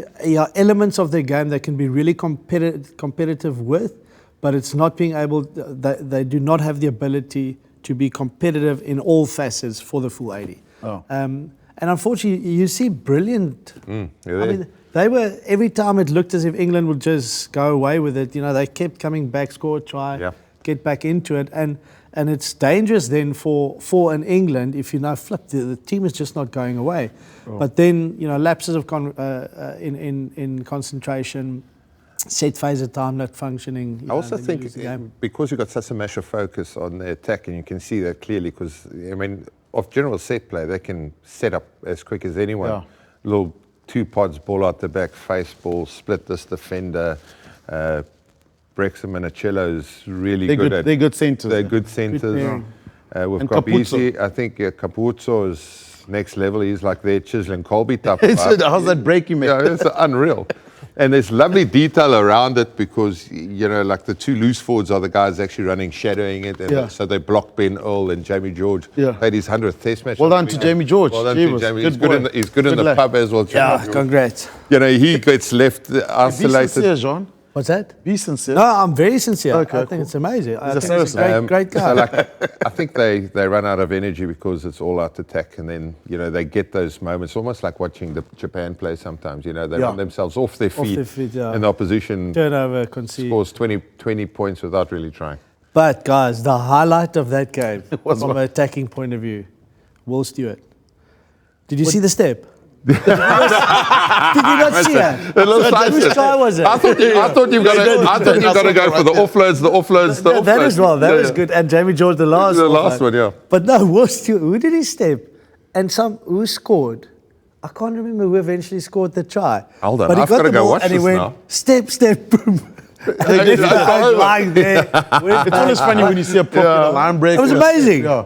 [SPEAKER 3] elements of their game they can be really competitive with, but it's not being able. They do not have the ability to be competitive in all facets for the full 80.
[SPEAKER 1] Oh.
[SPEAKER 3] And unfortunately, you see brilliant.
[SPEAKER 2] Yeah,
[SPEAKER 3] I mean, they were every time it looked as if England would just go away with it. They kept coming back, score a try, get back into it, and it's dangerous then for an England if flip the team is just not going away. Oh. But then lapses of in concentration, set phase of time not functioning.
[SPEAKER 2] I also
[SPEAKER 3] then you
[SPEAKER 2] think
[SPEAKER 3] lose the game.
[SPEAKER 2] because you've got such a massive focus on the attack, and you can see that clearly because, I mean, of general set play, they can set up as quick as anyone.
[SPEAKER 1] Yeah.
[SPEAKER 2] Little 2 pods, ball out the back, face ball, split this defender. Brexham and Achello's really good at.
[SPEAKER 1] They're good centres.
[SPEAKER 2] They're good centres.
[SPEAKER 3] pairing.
[SPEAKER 2] We've
[SPEAKER 1] And
[SPEAKER 2] got
[SPEAKER 1] Capuzzo.
[SPEAKER 2] Beasley. I think Capuzzo is next level. He's like their Chislin Colby type of vibe.
[SPEAKER 1] How's that break you make?
[SPEAKER 2] Yeah, it's unreal. And there's lovely detail around it because, you know, like the 2 loose forwards are the guys actually running, shadowing it. And
[SPEAKER 1] Yeah.
[SPEAKER 2] so they block Ben Earl and Jamie George.
[SPEAKER 1] Yeah.
[SPEAKER 2] Played his 100th test match.
[SPEAKER 1] Well
[SPEAKER 2] last
[SPEAKER 1] done to
[SPEAKER 2] week.
[SPEAKER 1] Jamie George.
[SPEAKER 2] Well done
[SPEAKER 1] He
[SPEAKER 2] to
[SPEAKER 1] was
[SPEAKER 2] Jamie.
[SPEAKER 1] good
[SPEAKER 2] He's good,
[SPEAKER 1] boy.
[SPEAKER 2] he's good in
[SPEAKER 1] Good
[SPEAKER 2] the
[SPEAKER 1] lad.
[SPEAKER 2] pub as well.
[SPEAKER 3] Yeah, congrats.
[SPEAKER 2] You know, he gets left
[SPEAKER 1] Be
[SPEAKER 2] isolated.
[SPEAKER 1] sincere, John.
[SPEAKER 3] What's that?
[SPEAKER 1] Be sincere.
[SPEAKER 3] No, I'm very sincere.
[SPEAKER 1] Okay,
[SPEAKER 3] I think
[SPEAKER 1] cool.
[SPEAKER 3] it's amazing. I
[SPEAKER 1] He's a
[SPEAKER 3] think it's a great guy.
[SPEAKER 2] So like, I think they run out of energy because it's all out attack, and then, you know, they get those moments, almost like watching the Japan play sometimes. You know, they
[SPEAKER 1] Yeah.
[SPEAKER 2] run themselves off their feet,
[SPEAKER 3] their feet, yeah.
[SPEAKER 2] and the opposition
[SPEAKER 3] Turnover, concede.
[SPEAKER 2] scores 20 points without really trying.
[SPEAKER 3] But guys, the highlight of that game,
[SPEAKER 1] was
[SPEAKER 3] from
[SPEAKER 1] what?
[SPEAKER 3] an attacking point of view, Will Stuart. Did you see the step? Did you not see it?
[SPEAKER 2] The little side
[SPEAKER 3] Which
[SPEAKER 2] step.
[SPEAKER 3] try was it?
[SPEAKER 2] I thought you were gonna go for the offloads, the offloads.
[SPEAKER 3] Yeah, that as well. That
[SPEAKER 2] Yeah,
[SPEAKER 3] was
[SPEAKER 2] yeah.
[SPEAKER 3] good. And Jamie George, the last
[SPEAKER 2] The last one, yeah.
[SPEAKER 3] But no, Will Stuart, who did he step? And who scored? I can't remember who eventually scored the try.
[SPEAKER 2] Hold on,
[SPEAKER 3] But he
[SPEAKER 2] I've
[SPEAKER 3] got
[SPEAKER 2] gotta
[SPEAKER 3] the
[SPEAKER 2] go
[SPEAKER 3] ball
[SPEAKER 2] watch
[SPEAKER 3] and he
[SPEAKER 2] this
[SPEAKER 3] went,
[SPEAKER 2] now.
[SPEAKER 3] step, boom. And left the guy lying there.
[SPEAKER 1] It's always funny when you see a prop in a line break.
[SPEAKER 3] It was
[SPEAKER 1] or a-
[SPEAKER 3] amazing.
[SPEAKER 1] Yeah.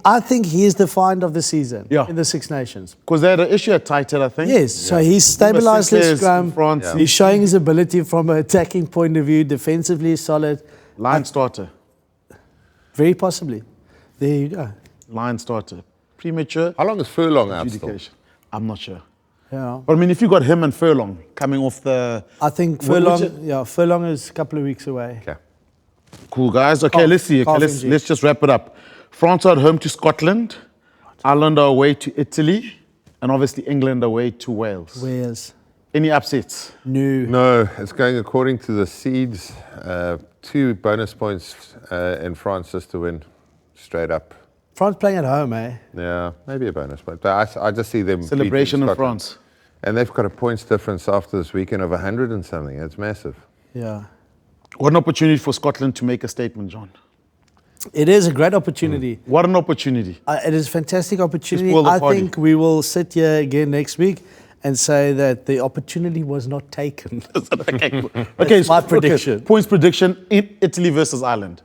[SPEAKER 3] I think he is the find of the season
[SPEAKER 1] Yeah.
[SPEAKER 3] in the Six Nations.
[SPEAKER 1] Because they had an issue at tight head, I think.
[SPEAKER 3] Yes, so he's stabilised
[SPEAKER 1] Number
[SPEAKER 3] his
[SPEAKER 1] 6
[SPEAKER 3] scrum.
[SPEAKER 1] in France. Yeah.
[SPEAKER 3] He's showing his ability from an attacking point of view. Defensively solid.
[SPEAKER 1] Line starter.
[SPEAKER 3] Very possibly. There you go.
[SPEAKER 1] Line starter. Premature
[SPEAKER 2] How long is Furlong out still?
[SPEAKER 1] adjudication. I'm not sure.
[SPEAKER 3] Yeah.
[SPEAKER 1] But I mean, if you got him and Furlong coming off the...
[SPEAKER 3] I think
[SPEAKER 1] Well,
[SPEAKER 3] Furlong, Furlong is a couple of weeks away.
[SPEAKER 2] Okay.
[SPEAKER 1] Cool, guys. Okay,
[SPEAKER 3] Calf-
[SPEAKER 1] let's see. Okay,
[SPEAKER 3] calf
[SPEAKER 1] let's
[SPEAKER 3] injury.
[SPEAKER 1] just wrap it up. France are at home to Scotland. Ireland are away to Italy. And obviously England away to Wales.
[SPEAKER 3] Where's
[SPEAKER 1] Any upsets?
[SPEAKER 3] new?
[SPEAKER 2] No, it's going according to the seeds. 2 bonus points in France just to win straight up.
[SPEAKER 3] France playing at home, eh?
[SPEAKER 2] Yeah, maybe a bonus point. But I just see them
[SPEAKER 1] Celebration
[SPEAKER 2] beating
[SPEAKER 1] in
[SPEAKER 2] Scotland.
[SPEAKER 1] France.
[SPEAKER 2] And they've got a points difference after this weekend of 100 and something. It's massive.
[SPEAKER 3] Yeah.
[SPEAKER 1] What an opportunity for Scotland to make a statement, John.
[SPEAKER 3] It is a great opportunity.
[SPEAKER 1] What an opportunity.
[SPEAKER 3] It is a fantastic opportunity.
[SPEAKER 1] spoil the
[SPEAKER 3] I
[SPEAKER 1] party.
[SPEAKER 3] think we will sit here again next week and say that the opportunity was not taken.
[SPEAKER 1] Okay,
[SPEAKER 3] my prediction.
[SPEAKER 1] Points prediction in Italy versus Ireland.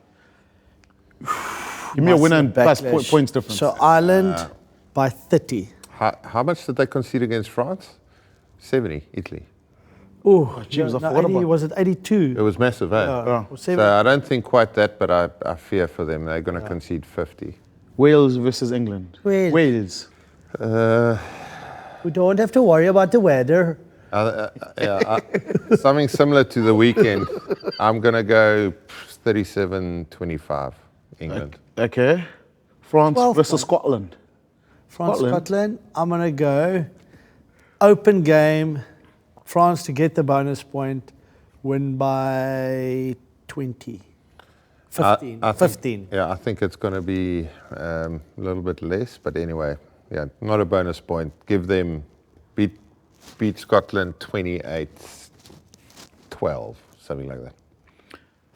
[SPEAKER 1] Give me a winner and plus
[SPEAKER 3] Backlash.
[SPEAKER 1] points difference.
[SPEAKER 3] So Ireland by 30.
[SPEAKER 2] How much did they concede against France? 70, Italy.
[SPEAKER 3] Oh,
[SPEAKER 1] James, I forgot about-
[SPEAKER 3] was it 82?
[SPEAKER 2] It was massive, eh?
[SPEAKER 3] Or
[SPEAKER 2] So
[SPEAKER 3] 70.
[SPEAKER 2] I don't think quite that, but I fear for them. They're going to concede 50.
[SPEAKER 1] Wales versus England.
[SPEAKER 3] Wales.
[SPEAKER 1] Wales.
[SPEAKER 3] We don't have to worry about the weather.
[SPEAKER 2] Something similar to the weekend. I'm going to go 37-25, England.
[SPEAKER 1] Okay. France
[SPEAKER 3] 12
[SPEAKER 1] versus Scotland.
[SPEAKER 3] France,
[SPEAKER 1] Scotland.
[SPEAKER 3] Scotland. I'm going to go open game. France to get the bonus point. Win by 20. 15.
[SPEAKER 2] I think-
[SPEAKER 3] 15.
[SPEAKER 2] Yeah, I think it's going to be a little bit less, but anyway, yeah, not a bonus point. Give them beat Scotland 28-12, something like that.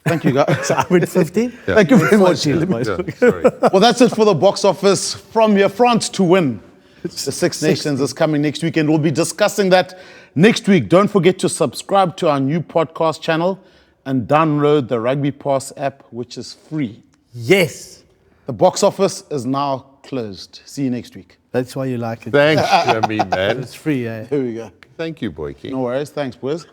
[SPEAKER 1] Thank you, guys.
[SPEAKER 3] I went 15.
[SPEAKER 2] Yeah.
[SPEAKER 1] Thank you very much.
[SPEAKER 3] 14, boys.
[SPEAKER 2] Yeah, sorry.
[SPEAKER 1] Well, that's it for the box office from here. France to win. The Six Nations is coming next weekend. We'll be discussing that next week. Don't forget to subscribe to our new podcast channel and download the RugbyPass app, which is free.
[SPEAKER 3] Yes.
[SPEAKER 1] The box office is now closed. See you next week.
[SPEAKER 3] That's why you like it.
[SPEAKER 2] Thanks, Jimmy, man.
[SPEAKER 3] It's free, eh?
[SPEAKER 1] Here we go.
[SPEAKER 2] Thank you, Boyki.
[SPEAKER 1] No worries. Thanks, boys.